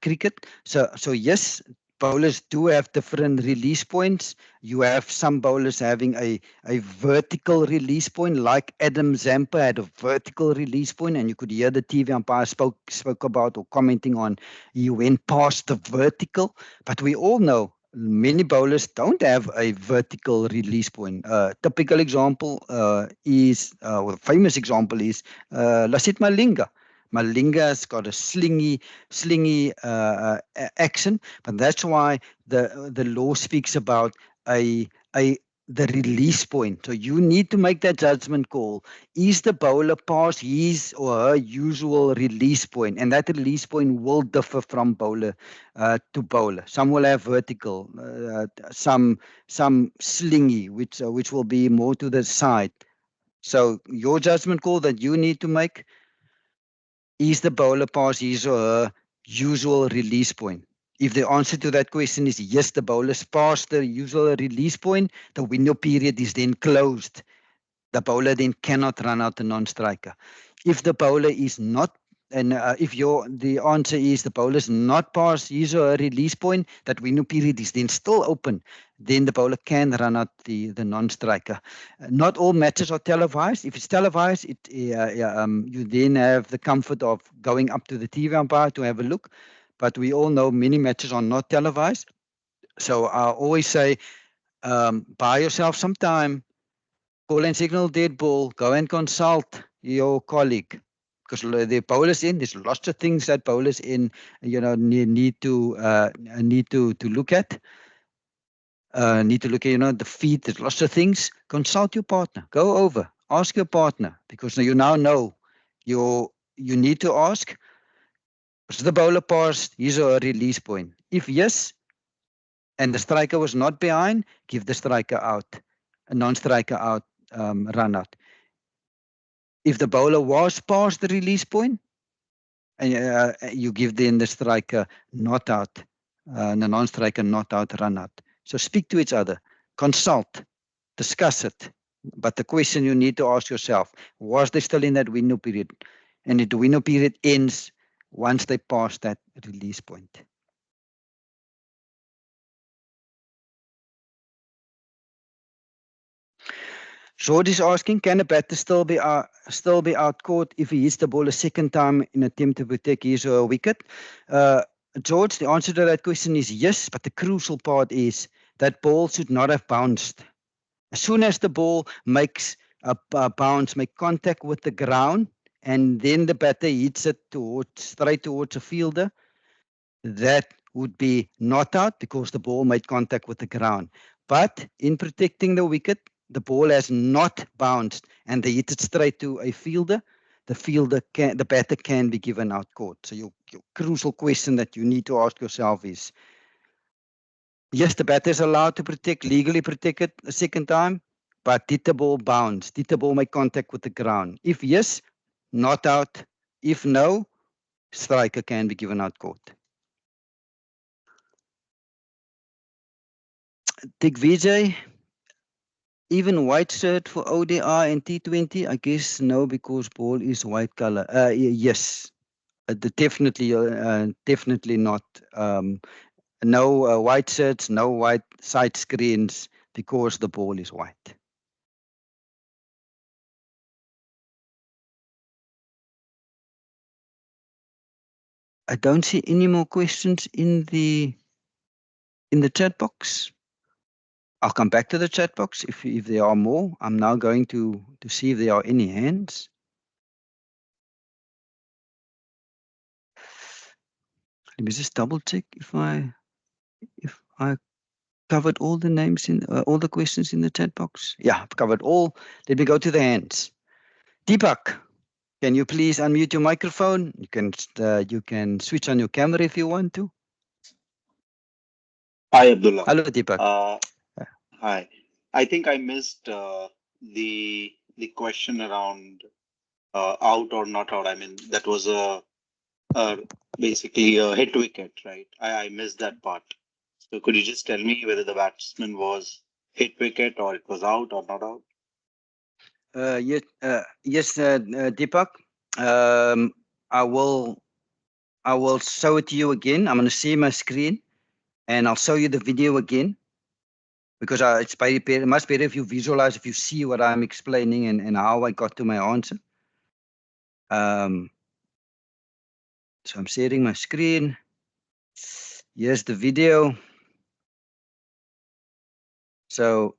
cricket. So yes, bowlers do have different release points. You have some bowlers having a vertical release point, like Adam Zampa had a vertical release point, and you could hear the TV umpire spoke about or commenting on he went past the vertical. But we all know many bowlers don't have a vertical release point. Typical example is, or famous example is Lasith Malinga. Malinga's got a slingy action, but that's why the law speaks about the release point. So you need to make that judgment call. Is the bowler past his or her usual release point? And that release point will differ from bowler to bowler. Some will have vertical, some slingy, which will be more to the side. So your judgment call that you need to make, is the bowler past his or her usual release point? If the answer to that question is yes, the bowler's past the usual release point, the window period is then closed. The bowler then cannot run out the non-striker. If the bowler is not, and if the answer is the bowler's not past his or her release point, that window period is then still open, then the bowler can run out the non-striker. Not all matches are televised. If it's televised, you then have the comfort of going up to the TV umpire to have a look. But we all know many matches are not televised. So I always say, buy yourself some time, call and signal dead ball, go and consult your colleague. Because the bowlers in, there's lots of things that bowlers in, need to look at. Need to look at, the feet, there's lots of things. Consult your partner, go over, ask your partner, because you now know you need to ask, was the bowler past his or her release point? If yes, and the striker was not behind, give the striker out, a non-striker out, run out. If the bowler was past the release point, and you give then the striker not out, the non-striker not out, run out. So speak to each other, consult, discuss it. But the question you need to ask yourself, was they still in that window period? And the window period ends once they pass that release point. George is asking, can a batter still be out caught if he hits the ball a second time in attempt to protect his or her wicket? George, the answer to that question is yes, but the crucial part is that ball should not have bounced. As soon as the ball makes a bounce, make contact with the ground, and then the batter hits it straight towards a fielder, that would be not out because the ball made contact with the ground. But in protecting the wicket, the ball has not bounced and they hit it straight to a fielder, the batter can be given out caught. So your crucial question that you need to ask yourself is, yes, the batter is allowed to legally protect it a second time, but did the ball bounce? Did the ball make contact with the ground? If yes, not out. If no, striker can be given out caught. Dick Vijay, even white shirt for ODI and T20? I guess no, because ball is white color. Yes, definitely not. No white shirts, no white side screens because the ball is white. I don't see any more questions in the chat box. I'll come back to the chat box if there are more. I'm now going to see if there are any hands. Let me just double check if I covered all the names in all the questions in the chat box. Yeah, I've covered all. Let me go to the hands. Deepak, Can you please unmute your microphone? You can switch on your camera if you want to. Hi, Abdullah. Hello, Deepak. Hi. I think I missed the question around out or not out. I mean, that was basically a hit wicket, right? I missed that part. So could you just tell me whether the batsman was hit wicket or it was out or not out? Yes, Deepak. I will show it to you again. I'm going to see my screen, and I'll show you the video again, because it's much better if you visualize, if you see what I'm explaining and how I got to my answer. So I'm sharing my screen. Here's the video. So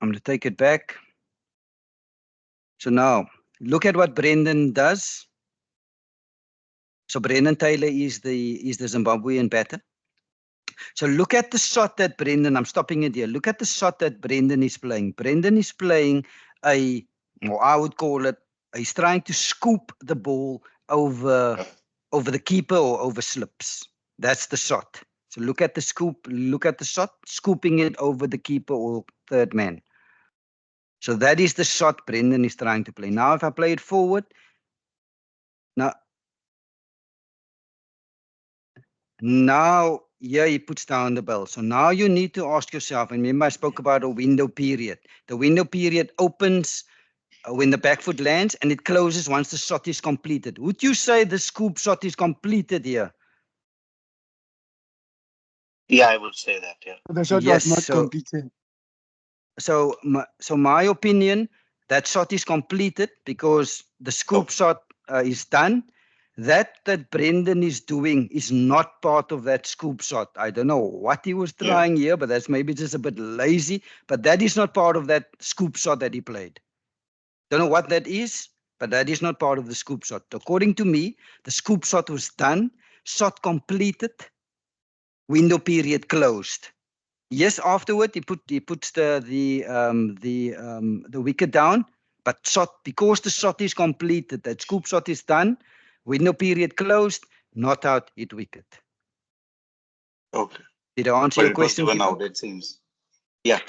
I'm going to take it back. So now look at what Brendan does. So Brendan Taylor is the Zimbabwean batter. So look at the shot that Brendan, I'm stopping it here. Look at the shot that Brendan is playing. Brendan is playing I would call it, he's trying to scoop the ball over the keeper or over slips. That's the shot. So look at the shot, scooping it over the keeper or third man. So that is the shot Brendan is trying to play. Now if I play it forward, now here he puts down the ball. So now you need to ask yourself, and remember I spoke about a window period. The window period opens when the back foot lands, and it closes once the shot is completed. Would you say the scoop shot is completed here? Yeah, I would say that, yeah. The shot was not completed. So my opinion, that shot is completed because the scoop shot is done. That Brendan is doing is not part of that scoop shot. I don't know what he was trying here, but that's maybe just a bit lazy. But that is not part of that scoop shot that he played. Don't know what that is, but that is not part of the scoop shot. According to me, the scoop shot was done, shot completed, window period closed. Yes, afterward he puts the wicket down, but because the shot is completed, that scoop shot is done, window period closed, not out, hit wicket. Okay. Did I answer your question? Given out, it seems. Yeah.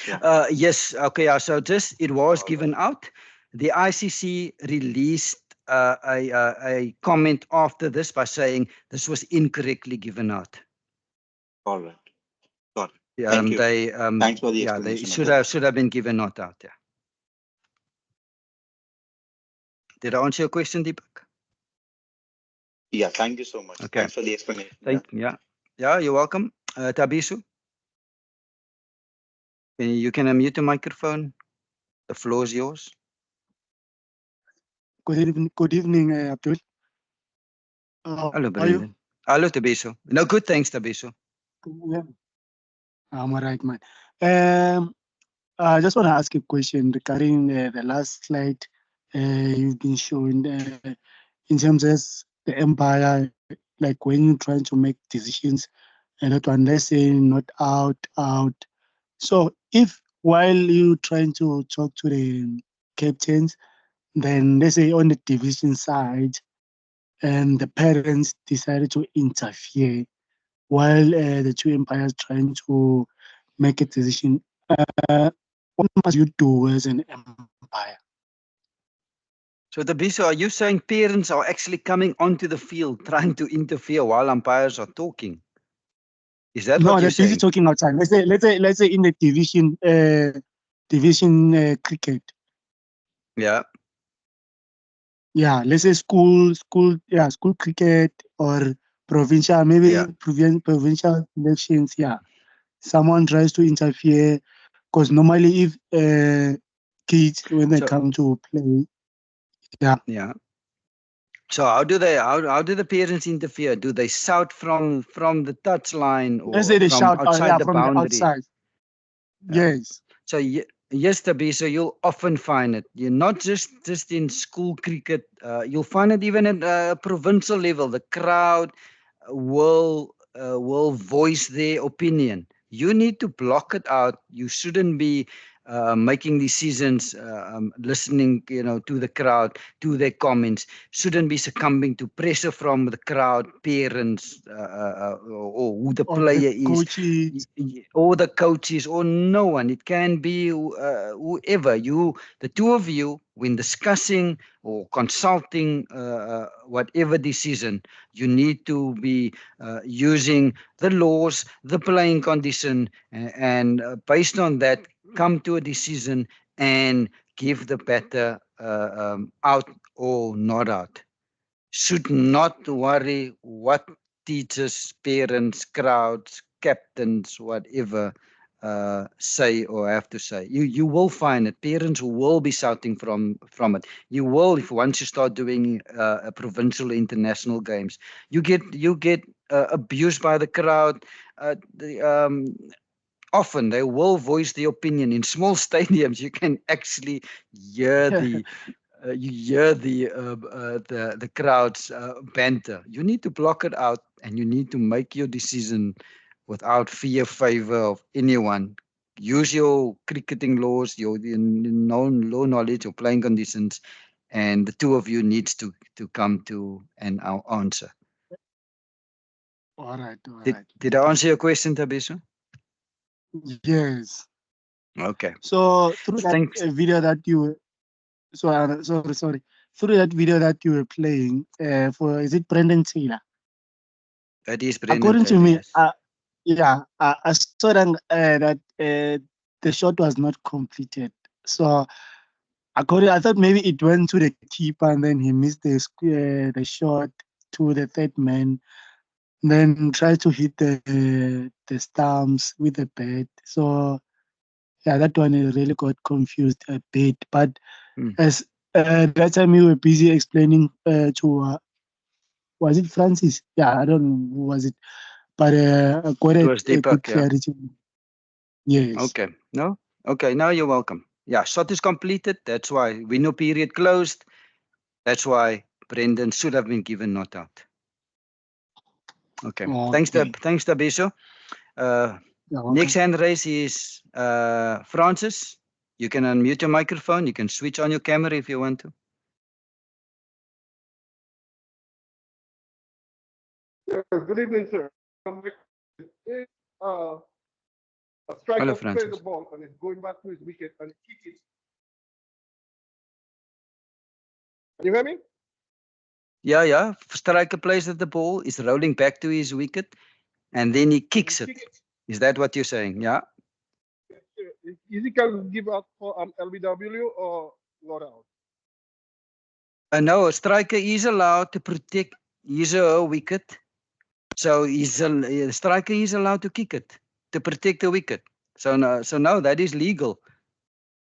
Yes. Okay. So it was given out. The ICC released a comment after this by saying this was incorrectly given out. All right. Got it. Thank you. Thanks for the explanation. They should have been given not out. Yeah. Did I answer your question, Deepak? Yeah. Thank you so much. Okay. Thanks for the explanation. Yeah. You're welcome. Tabisu, you can unmute the microphone. The floor is yours. Good evening, Abdul. Hello, Brendan. Hello, Tabisu. No, good. Thanks, Tabisu. Yeah. I'm all right, man. I just want to ask a question regarding the last slide you've been showing in terms of the empire, like when you're trying to make decisions, and that one, let's say not out. So if while you're trying to talk to the captains, then let's say on the division side, and the parents decided to interfere while the two empires trying to make a decision, what must you do as an empire? So, Tabiso, are you saying parents are actually coming onto the field trying to interfere while umpires are talking? Is that what you're saying? No, they're busy talking outside. Let's say in the division cricket. Yeah. Yeah, let's say school cricket or provincial, maybe provincial elections. Yeah, someone tries to interfere because normally if kids when they come to play, yeah. So how do the parents interfere? Do they shout from the touchline or let's say they from shout outside the from boundary? The outside. Yes. So yes, Tabiso, you'll often find it. You're not just in school cricket. You'll find it even at a provincial level. The crowd will voice their opinion. You need to block it out. You shouldn't be making decisions, listening, to the crowd, to their comments, shouldn't be succumbing to pressure from the crowd, parents, or who the player is, or the coaches, or no one. It can be whoever. The two of you, when discussing or consulting whatever decision, you need to be using the laws, the playing condition, and based on that, come to a decision and give the batter out or not out. Should not worry what teachers, parents, crowds, captains, whatever say or have to say. You will find it. Parents will be shouting from it. You will, if once you start doing a provincial, international games, you get abused by the crowd. Often they will voice the opinion. In small stadiums, you can actually hear the the crowd's banter. You need to block it out, and you need to make your decision without fear, favor of anyone. Use your cricketing laws, your known law knowledge, your playing conditions, and the two of you needs to come to an answer. All right. Did I answer your question, Tabiso? Yes. Okay. So through that video that you, sorry. Through that video that you were playing, is it Brendan Taylor? That is Brendan According Taylor, to me, yes. I saw that the shot was not completed. So I thought maybe it went to the keeper and then he missed the shot to the third man. Then tried to hit the stumps with the bat. So yeah, that one really got confused a bit. But as that time you were busy explaining to was it Francis? Yeah, I don't know who was it, but I got a good clarity. Yes. Okay. No. Okay. Now you're welcome. Yeah, shot is completed. That's why window period closed. That's why Brendan should have been given not out. Okay. Thanks, Tabiso. Next hand raise is Francis. You can unmute your microphone. You can switch on your camera if you want to. Yes, good evening, sir. A striker plays the ball and it's going back to his wicket and he kicks it. Can you hear me? Yeah. Striker plays at the ball, is rolling back to his wicket, and then he kicks it. Is that what you're saying? Yeah. Is he can give out for LBW or not out? No, a striker is allowed to protect his or her wicket. So the striker is allowed to kick it to protect the wicket. So no, that is legal.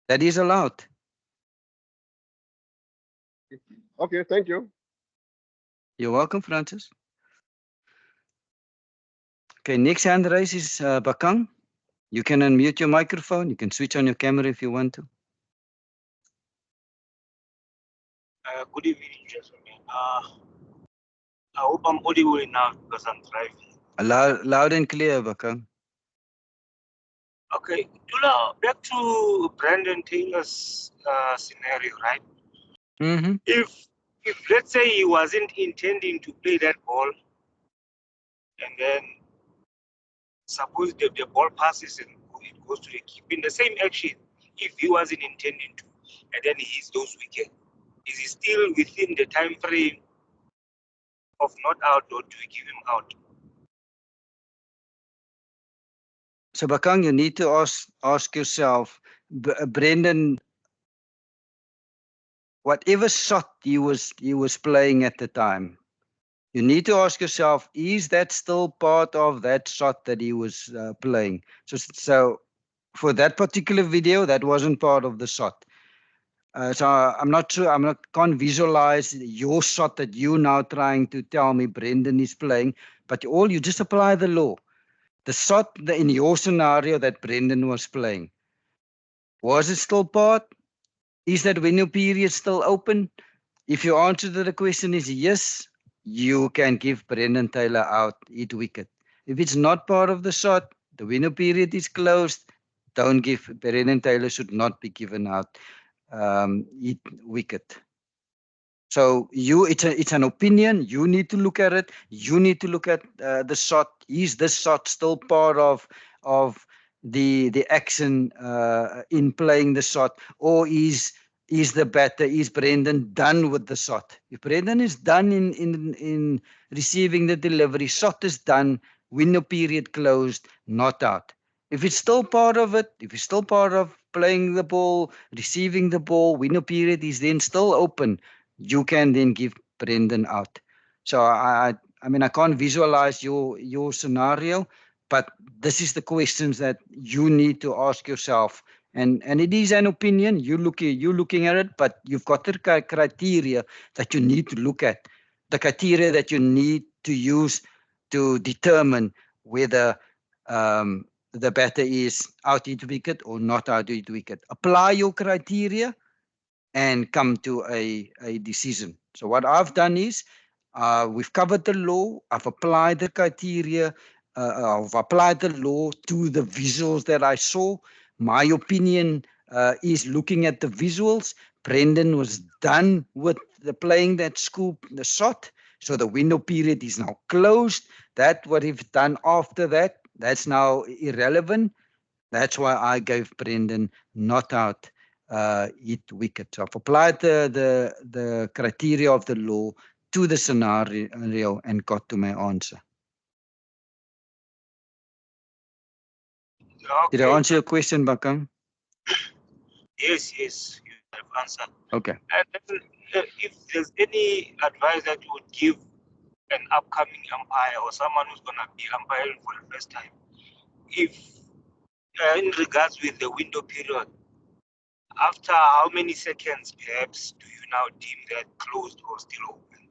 That is allowed. Okay, thank you. You're welcome, Francis. Okay, next hand raise is Bakang. You can unmute your microphone. You can switch on your camera if you want to. Good evening, gentlemen. I hope I'm audible enough because I'm driving. Loud and clear, Bakang. Okay, Dula, back to Brendan Taylor's scenario, right? Mm-hmm. If let's say he wasn't intending to play that ball, and then suppose the ball passes and it goes to the keeper in the same action, if he wasn't intending to, and then he hits those wickets, is he still within the time frame of not out, or do we give him out? So Bakang, you need to ask yourself, Brendan, whatever shot he was playing at the time, you need to ask yourself, is that still part of that shot that he was playing? So for that particular video, that wasn't part of the shot. So I'm not sure. Can't visualize your shot that you now trying to tell me Brendan is playing. But you just apply the law. The shot in your scenario that Brendan was playing, was it still part? Is that window period still open? If your answer to the question is yes, you can give Brendan Taylor out, hit wicket. If it's not part of the shot, the window period is closed, don't give. Brendan Taylor should not be given out wicket. So it's an opinion. You need to look at it. You need to look at the shot. Is this shot still part of the action in playing the shot, or is the batter, is Brendan done with the shot? If Brendan is done in receiving the delivery, shot is done, window period closed, not out. If it's still part of it, if it's still part of playing the ball, receiving the ball, window period is then still open, you can then give Brendan out. So I mean, I can't visualize your scenario, but this is the questions that you need to ask yourself. And it is an opinion. You're looking at it, but you've got the criteria that you need to look at, the criteria that you need to use to determine whether the batter is out hit wicket or not out hit wicket. Apply your criteria and come to a decision. So what I've done is we've covered the law. I've applied the criteria. I've applied the law to the visuals that I saw. My opinion is looking at the visuals. Brendan was done with the playing that scoop, the shot. So the window period is now closed. That what he's done after that, that's now irrelevant. That's why I gave Brendan not out hit wicket. So I've applied the criteria of the law to the scenario and got to my answer. Okay. Did I answer your question, Bakang? Yes, you have answered. Okay. And then, if there's any advice that you would give an upcoming umpire or someone who's going to be umpiring for the first time, if in regards with the window period, after how many seconds perhaps do you now deem that closed or still open?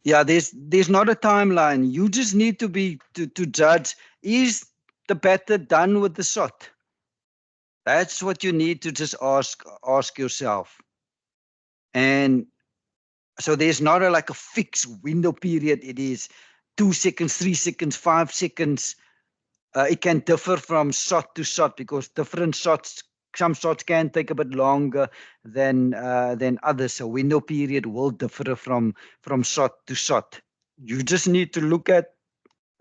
Yeah, there's not a timeline. You just need to be to judge, is the batter done with the shot? That's what you need to just ask yourself. And so there's not like a fixed window period. It is 2 seconds, 3 seconds, 5 seconds. It can differ from shot to shot because different shots, some shots can take a bit longer than others. So window period will differ from shot to shot. You just need to look at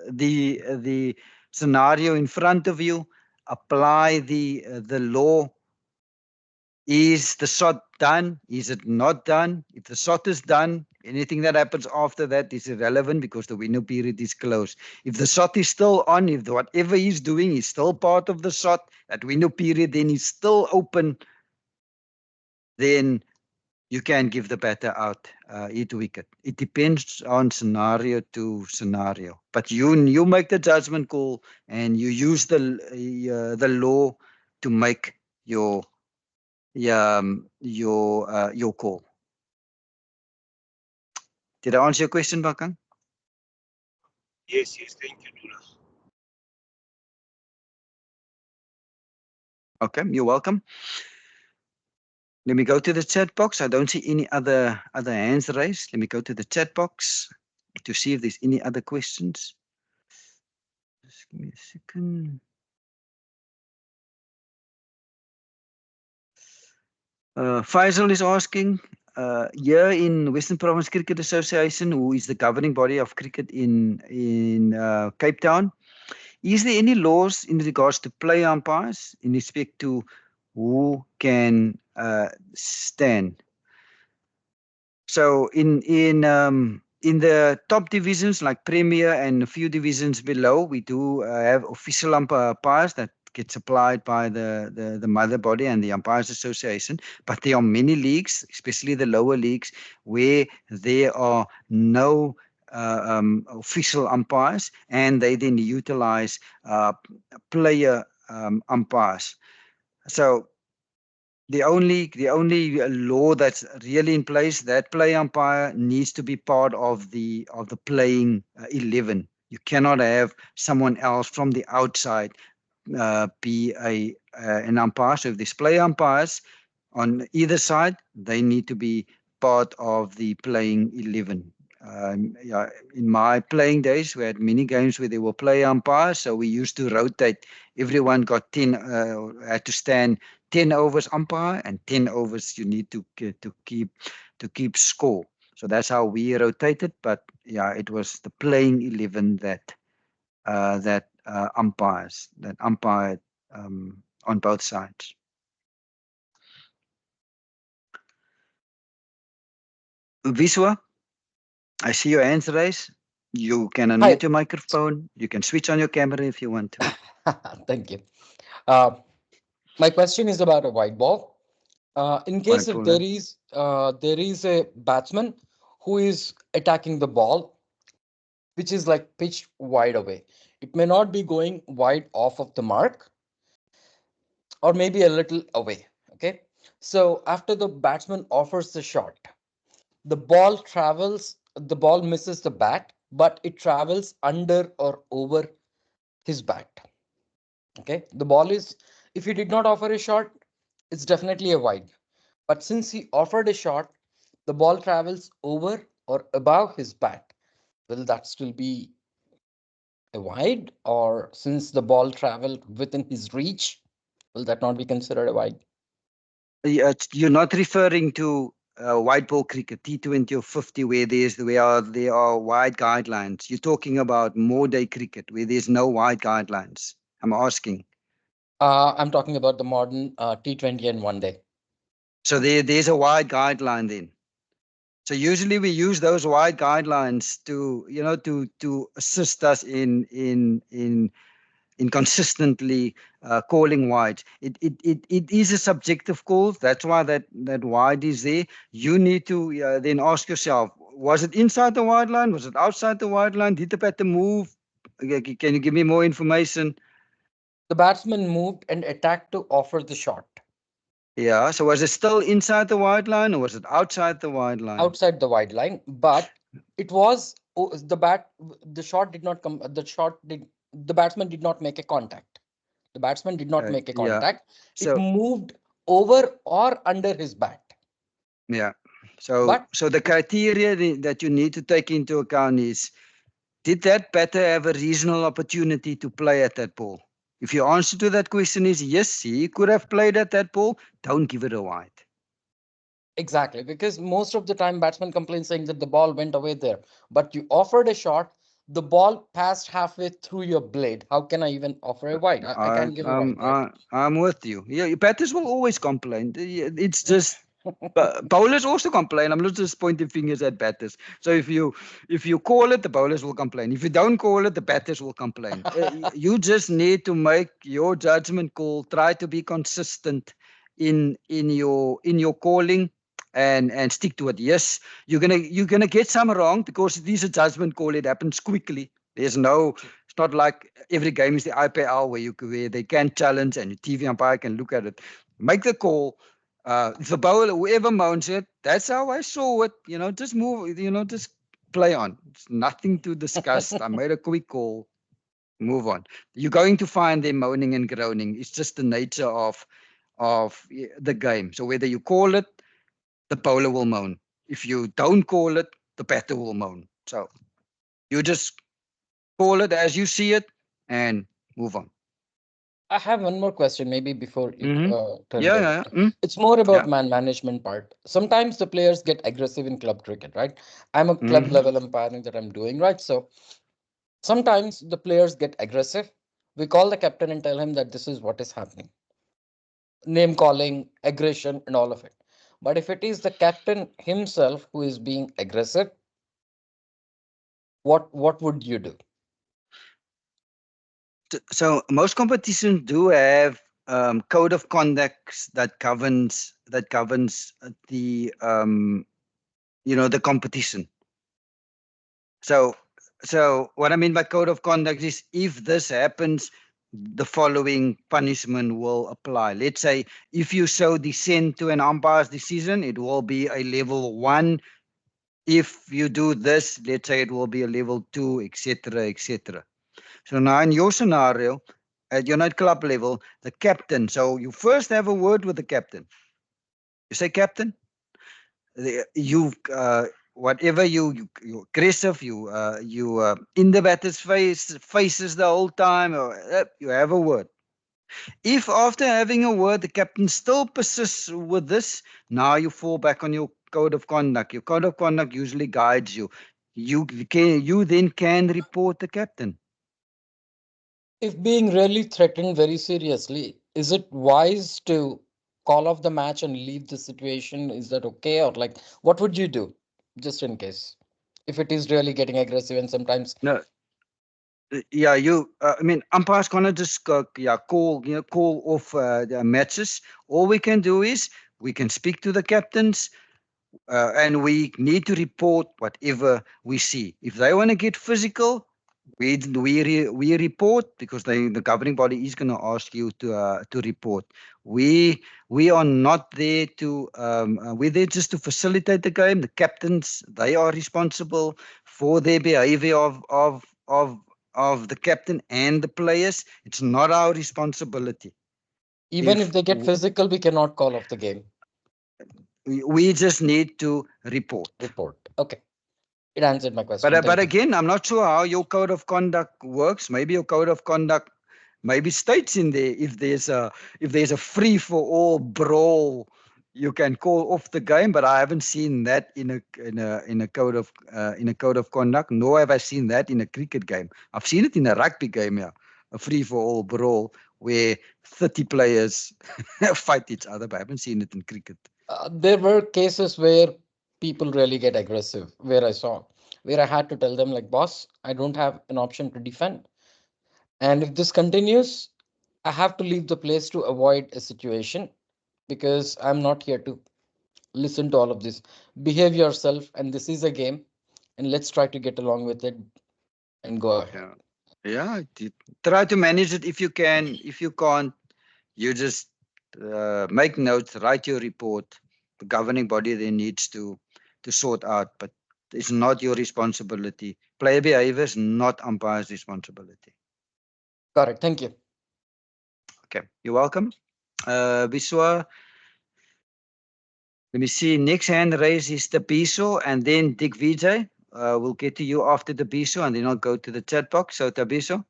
the scenario in front of you, apply the law. Is the shot done? Is it not done? If the shot is done, anything that happens after that is irrelevant because the window period is closed. If the shot is still on, if whatever he's doing is still part of the shot, that window period then is still open, then you can give the batter out hit wicket. It depends on scenario to scenario. But you make the judgment call and you use the law to make your call. Did I answer your question, Bakang? Yes, thank you, Dula. Okay, you're welcome. Let me go to the chat box. I don't see any other hands raised. Let me go to the chat box to see if there's any other questions. Just give me a second. Faisal is asking, here in Western Province Cricket Association, who is the governing body of cricket in Cape Town, is there any laws in regards to play umpires in respect to who can stand? So in the top divisions like Premier and a few divisions below, we do have official umpires that get supplied by the mother body and the Umpires Association. But there are many leagues, especially the lower leagues, where there are no official umpires, and they then utilize player umpires. So the only law that's really in place, that play umpire needs to be part of the playing 11. You cannot have someone else from the outside be an umpire. So if there's play umpires on either side, they need to be part of the playing 11. Yeah, in my playing days, we had many games where there were play umpires, so we used to rotate. Everyone got 10, had to stand 10 overs umpire, and 10 overs you need to keep score. So that's how we rotated. But yeah, it was the playing 11 that umpired on both sides. Viswa, I see your hands raised. You can unmute Hi. your microphone. You can switch on your camera if you want to. Thank you. Uh, my question is about a white ball. In case White if ball, there is a batsman who is attacking the ball, which is like pitched wide away. It may not be going wide off of the mark, or maybe a little away. Okay. So after the batsman offers the shot, the ball misses the bat, but it travels under or over his bat. Okay. The ball is, if he did not offer a shot, it's definitely a wide. But since he offered a shot, the ball travels over or above his bat. Will that still be a wide? Or since the ball traveled within his reach, will that not be considered a wide? You're not referring to white ball cricket, T20 or 50, where there are wide guidelines. You're talking about more day cricket, where there's no wide guidelines. I'm asking. I'm talking about the modern T20 and one day. So there's a wide guideline then. So usually we use those wide guidelines to assist us in consistently calling wide. It is a subjective call. That's why that wide is there. You need to then ask yourself, was it inside the wide line? Was it outside the wide line? Did the batter move? Can you give me more information? The batsman moved and attacked to offer the shot. Yeah, so was it still inside the wide line or was it outside the wide line? Outside the wide line, but it was the shot did not come. The batsman did not make a contact. The batsman did not make a Yeah. contact. It So moved over or under his bat. yeah. So the criteria that you need to take into account is, did that batter have a reasonable opportunity to play at that ball? If your answer to that question is yes, he could have played at that ball, don't give it a wide. Exactly, because most of the time batsman complains saying that the ball went away there, but you offered a shot, the ball passed halfway through your blade. How can I even offer a wide? I can't give a wide. Right? I'm with you. Yeah, batters will always complain. It's just bowlers also complain. I'm not just pointing fingers at batters. So if you call it, the bowlers will complain. If you don't call it, the batters will complain. You just need to make your judgment call. Try to be consistent in your calling and stick to it. Yes, you're gonna get some wrong because it is a judgment call. It happens quickly. It's not like every game is the IPL where they can challenge and the TV umpire can look at it. Make the call. If the bowler, whoever mounts it, that's how I saw it. Just move, just play on. It's nothing to discuss. I made a quick call. Move on. You're going to find them moaning and groaning. It's just the nature of the game. So whether you call it, the bowler will moan. If you don't call it, the batter will moan. So you just call it as you see it and move on. I have one more question, maybe before you turn it Yeah, over. yeah. Mm. It's more about Yeah. management part. Sometimes the players get aggressive in club cricket, right? I'm a club level umpiring that I'm doing, right? So sometimes the players get aggressive. We call the captain and tell him that this is what is happening. Name calling, aggression, and all of it. But if it is the captain himself who is being aggressive, what would you do? So most competitions do have code of conduct that governs the the competition. So what I mean by code of conduct is, if this happens, the following punishment will apply. Let's say if you show dissent to an umpire's decision, it will be a level 1. If you do this, let's say it will be a level 2, etc., etc. So now in your scenario, at your night club level, the captain. So you first have a word with the captain. You say, Captain, whatever you aggressive, you in the batter's faces the whole time, or you have a word. If after having a word the captain still persists with this, now you fall back on your code of conduct. Your code of conduct usually guides you. You then can report the captain. If being really threatened very seriously, is it wise to call off the match and leave the situation? Is that okay? Or like, what would you do just in case if it is really getting aggressive and sometimes? No, yeah, I mean, umpires cannot just call off the matches. All we can do is we can speak to the captains, and we need to report whatever we see. If they want to get physical, we report, because the governing body is going to ask you to report. We are not there to we're there just to facilitate the game. The captains, they are responsible for their behavior of the captain and the players. It's not our responsibility. Even if they get physical, we cannot call off the game. We just need to report. Okay. It answered my question. But again, I'm not sure how your code of conduct works. Maybe your code of conduct maybe states in there if there's a free for all brawl, you can call off the game. But I haven't seen that in a code of conduct. Nor have I seen that in a cricket game. I've seen it in a rugby game, yeah, a free for all brawl where 30 players fight each other. But I haven't seen it in cricket. There were cases where people really get aggressive, where I had to tell them, like, boss, I don't have an option to defend. And if this continues, I have to leave the place to avoid a situation, because I'm not here to listen to all of this. Behave yourself, and this is a game, and let's try to get along with it and go ahead. Yeah, try to manage it if you can. If you can't, you just make notes, write your report. The governing body then needs to sort out, but it's not your responsibility. Player behavior is not umpire's responsibility. Correct. Thank you. Okay, you're welcome. Biswa, let me see. Next hand raised is the Tabiso, and then Dick Vijay. We'll get to you after the Tabiso, and then I'll go to the chat box. So Tabiso,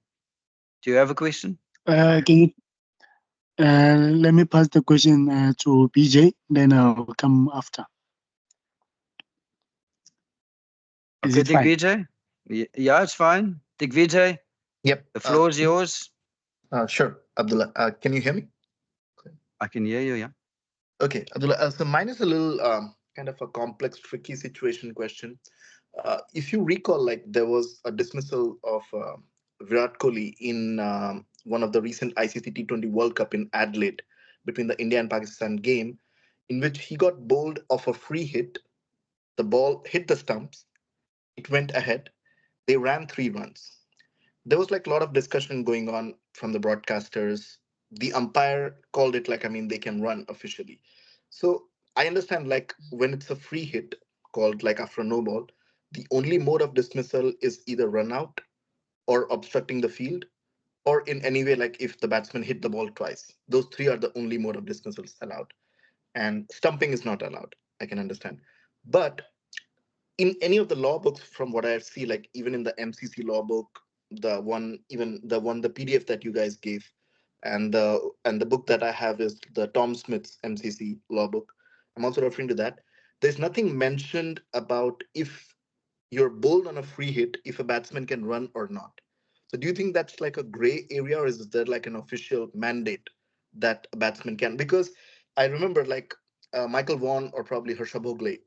do you have a question? Can you let me pass the question to PJ, then I'll come after. Is okay, Dick Vijay? Yeah, it's fine. Dick Vijay? Yep. The floor is yours. Sure, Abdullah. Can you hear me? I can hear you, yeah. Okay, Abdullah. So mine is a little kind of a complex, tricky situation question. If you recall, like there was a dismissal of Virat Kohli in one of the recent ICC T20 World Cup in Adelaide between the India and Pakistan game, in which he got bowled off a free hit. The ball hit the stumps. It went ahead. They ran 3 runs. There was like a lot of discussion going on from the broadcasters. The umpire called it like, I mean, they can run officially. So I understand, like when it's a free hit called like after a no ball, the only mode of dismissal is either run out or obstructing the field, or in any way, like if the batsman hit the ball twice. Those 3 are the only mode of dismissals allowed. And stumping is not allowed. I can understand. But in any of the law books, from what I see, like even in the MCC law book, the PDF that you guys gave, and the book that I have is the Tom Smith's MCC law book. I'm also referring to that. There's nothing mentioned about if you're bowled on a free hit, if a batsman can run or not. So do you think that's like a gray area, or is there like an official mandate that a batsman can? Because I remember like Michael Vaughan or probably Harsha Bhogle,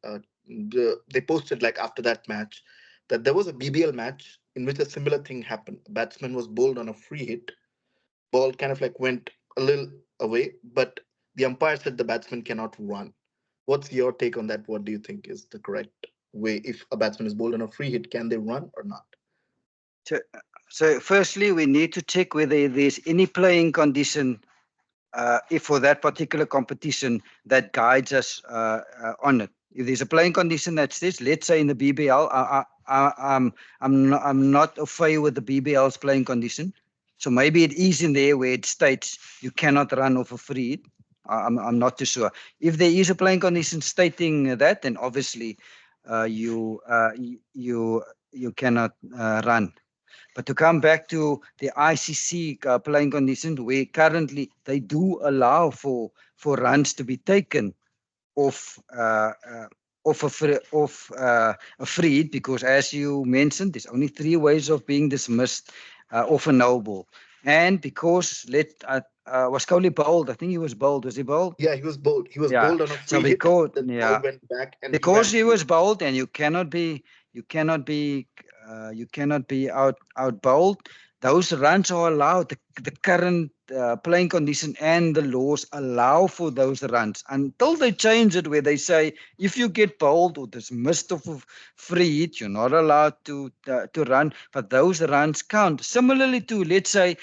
they posted like after that match that there was a BBL match in which a similar thing happened. A batsman was bowled on a free hit, ball kind of like went a little away, but the umpire said the batsman cannot run. What's your take on that? What do you think is the correct way? If a batsman is bowled on a free hit, can they run or not? So firstly, we need to check whether there's any playing condition if for that particular competition that guides us on it. If there's a playing condition that says, let's say in the BBL, I'm not afraid with the BBL's playing condition. So maybe it is in there where it states you cannot run off a free hit. I'm not too sure. If there is a playing condition stating that, then obviously you cannot run. But to come back to the ICC playing conditions, where currently they do allow for runs to be taken off a freed, because as you mentioned, there's only 3 ways of being dismissed off a no ball. And because was Cowley bowled? I think he was bowled. Was he bowled? Yeah, he was bowled. He was Yeah. bowled on a free So hit. because The yeah, ball went back, and because he was bowled, and you cannot be out bowled. Those runs are allowed. The current playing condition and the laws allow for those runs until they change it, where they say if you get bowled or dismissed off of free hit, you're not allowed to run. But those runs count. Similarly to, let's say,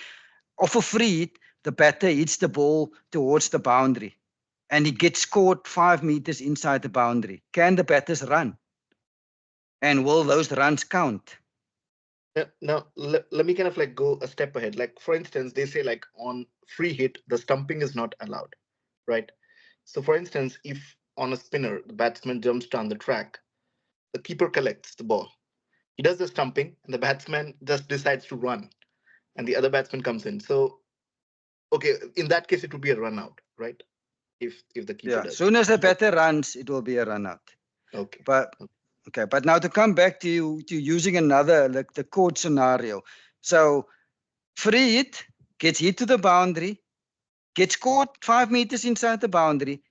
off a free hit, the batter hits the ball towards the boundary, and he gets caught 5 meters inside the boundary. Can the batters run? And will those runs count? Now, let me kind of like go a step ahead. Like, for instance, they say like on free hit, the stumping is not allowed, right? So, for instance, if on a spinner, the batsman jumps down the track, the keeper collects the ball. He does the stumping, and the batsman just decides to run, and the other batsman comes in. So, okay, in that case, it would be a run out, right? If the keeper does. As soon as the batter runs, it will be a run out. Okay. But now to come back to using another, like the court scenario. So free hit, gets hit to the boundary, gets caught 5 meters inside the boundary,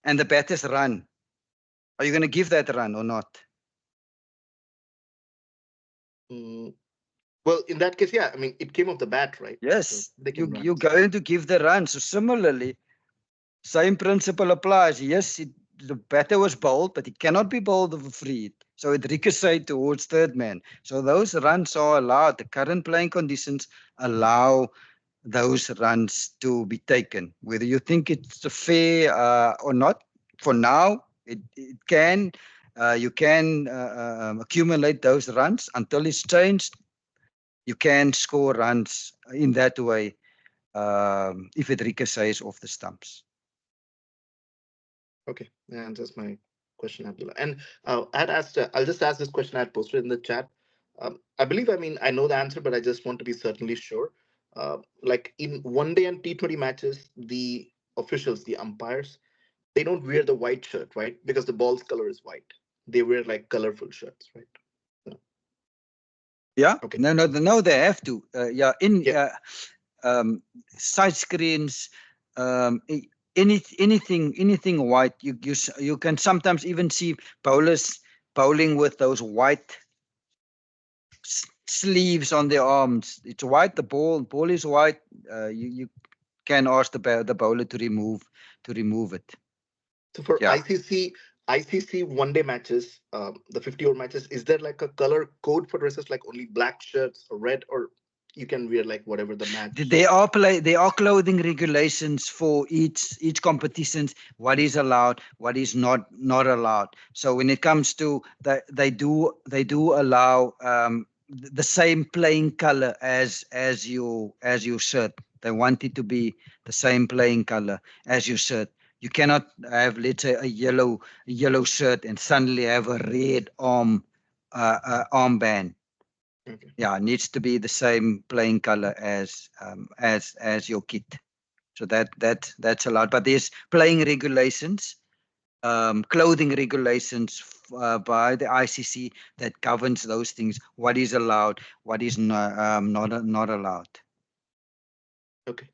and the batters run. Are you going to give that run or not? Well, in that case, yeah. I mean, it came off the bat, right? Yes, So you're going to give the run. So similarly, same principle applies. Yes, the batter was bowled, but he cannot be bowled of a free hit. So it ricocheted towards third man. So those runs are allowed. The current playing conditions allow those runs to be taken. Whether you think it's fair or not, for now, it can. You can accumulate those runs until it's changed. You can score runs in that way if it ricochets off the stumps. Okay, that answers my question, Abdullah. And I'd asked, I'll just ask this question I had posted in the chat. I believe, I mean, I know the answer, but I just want to be certainly sure. Like in one-day and T20 matches, the officials, the umpires, they don't wear the white shirt, right? Because the ball's color is white. They wear like colorful shirts, right? Yeah. Okay. No, they have to. Side screens, anything white. You can sometimes even see bowlers bowling with those white sleeves on their arms. It's white. The ball is white. You can ask the bowler to remove it. So for ICC one-day matches, the 50-over matches, is there like a color code for dresses, like only black shirts or red, or you can wear like whatever the match? There are clothing regulations for each competitions. What is allowed, what is not allowed. So when it comes to they do allow the same playing color as your shirt. They want it to be the same playing color as your shirt. You cannot have, let's say, a yellow shirt and suddenly have a red armband. Okay. Yeah, it needs to be the same playing color as your kit. So that's allowed. But there's playing regulations, clothing regulations by the ICC that governs those things. What is allowed, what is not allowed. Okay.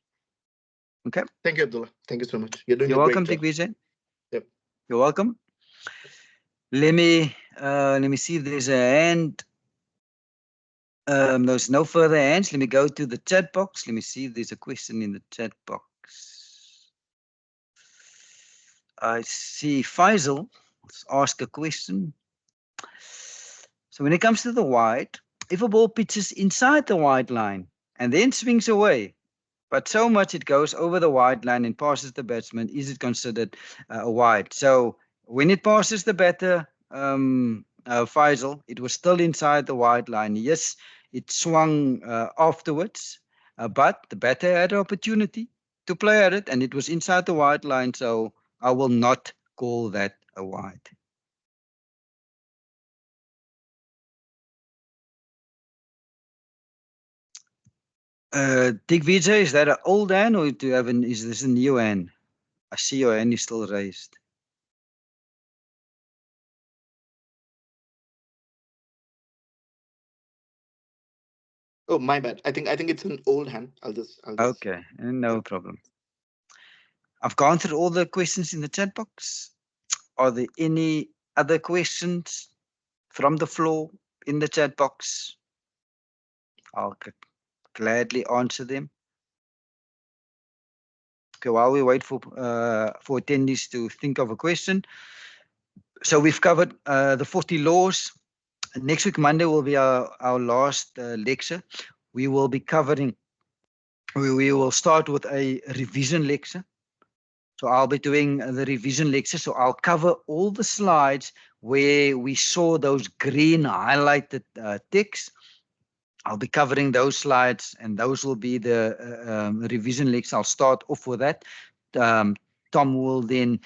Okay. Thank you, Abdullah. Thank you so much. You're doing You're a welcome, great job. Digvijay. Yep. You're welcome. Let me see if there's a hand. There's no further hands. Let me go to the chat box. Let me see if there's a question in the chat box. I see Faisal. Let's ask a question. So when it comes to the wide, if a ball pitches inside the wide line and then swings away, but so much it goes over the wide line and passes the batsman, is it considered a wide? So when it passes the batter, Faisal, it was still inside the wide line. Yes, it swung afterwards, but the batter had an opportunity to play at it, and it was inside the wide line. So I will not call that a wide. Dick Vijay, is that an old hand or do you have is this a new hand? I see your hand is still raised. Oh, my bad. I think it's an old hand. I'll just. Okay, no problem. I've gone through all the questions in the chat box. Are there any other questions from the floor in the chat box? I'll gladly answer them. Okay, while we wait for attendees to think of a question. So we've covered the 40 laws. Next week, Monday, will be our last lecture. We will be covering, we will start with a revision lecture. So I'll be doing the revision lecture. So I'll cover all the slides where we saw those green highlighted text. I'll be covering those slides, and those will be the revision lecture. I'll start off with that. Tom will then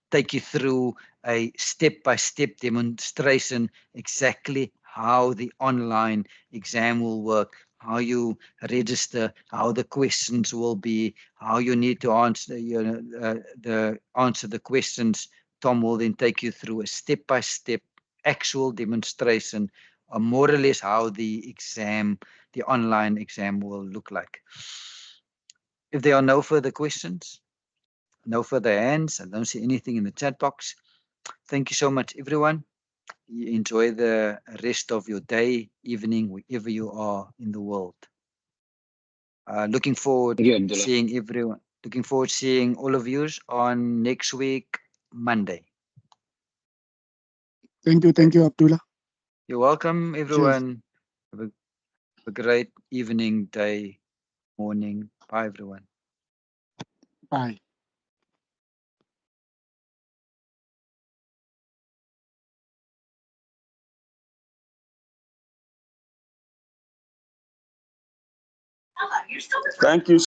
take you through a step-by-step demonstration exactly how the online exam will work, how you register, how the questions will be, how you need to answer the questions. Tom will then take you through a step-by-step actual demonstration, more or less how the exam, the online exam will look like. If there are no further questions, no further hands, I don't see anything in the chat box. Thank you so much, everyone. You enjoy the rest of your day, evening, wherever you are in the world. Looking forward seeing everyone. Looking forward seeing all of you on next week, Monday. Thank you, Abdullah. You're welcome, everyone. Have a great evening, day, morning. Bye, everyone. Bye. Thank you.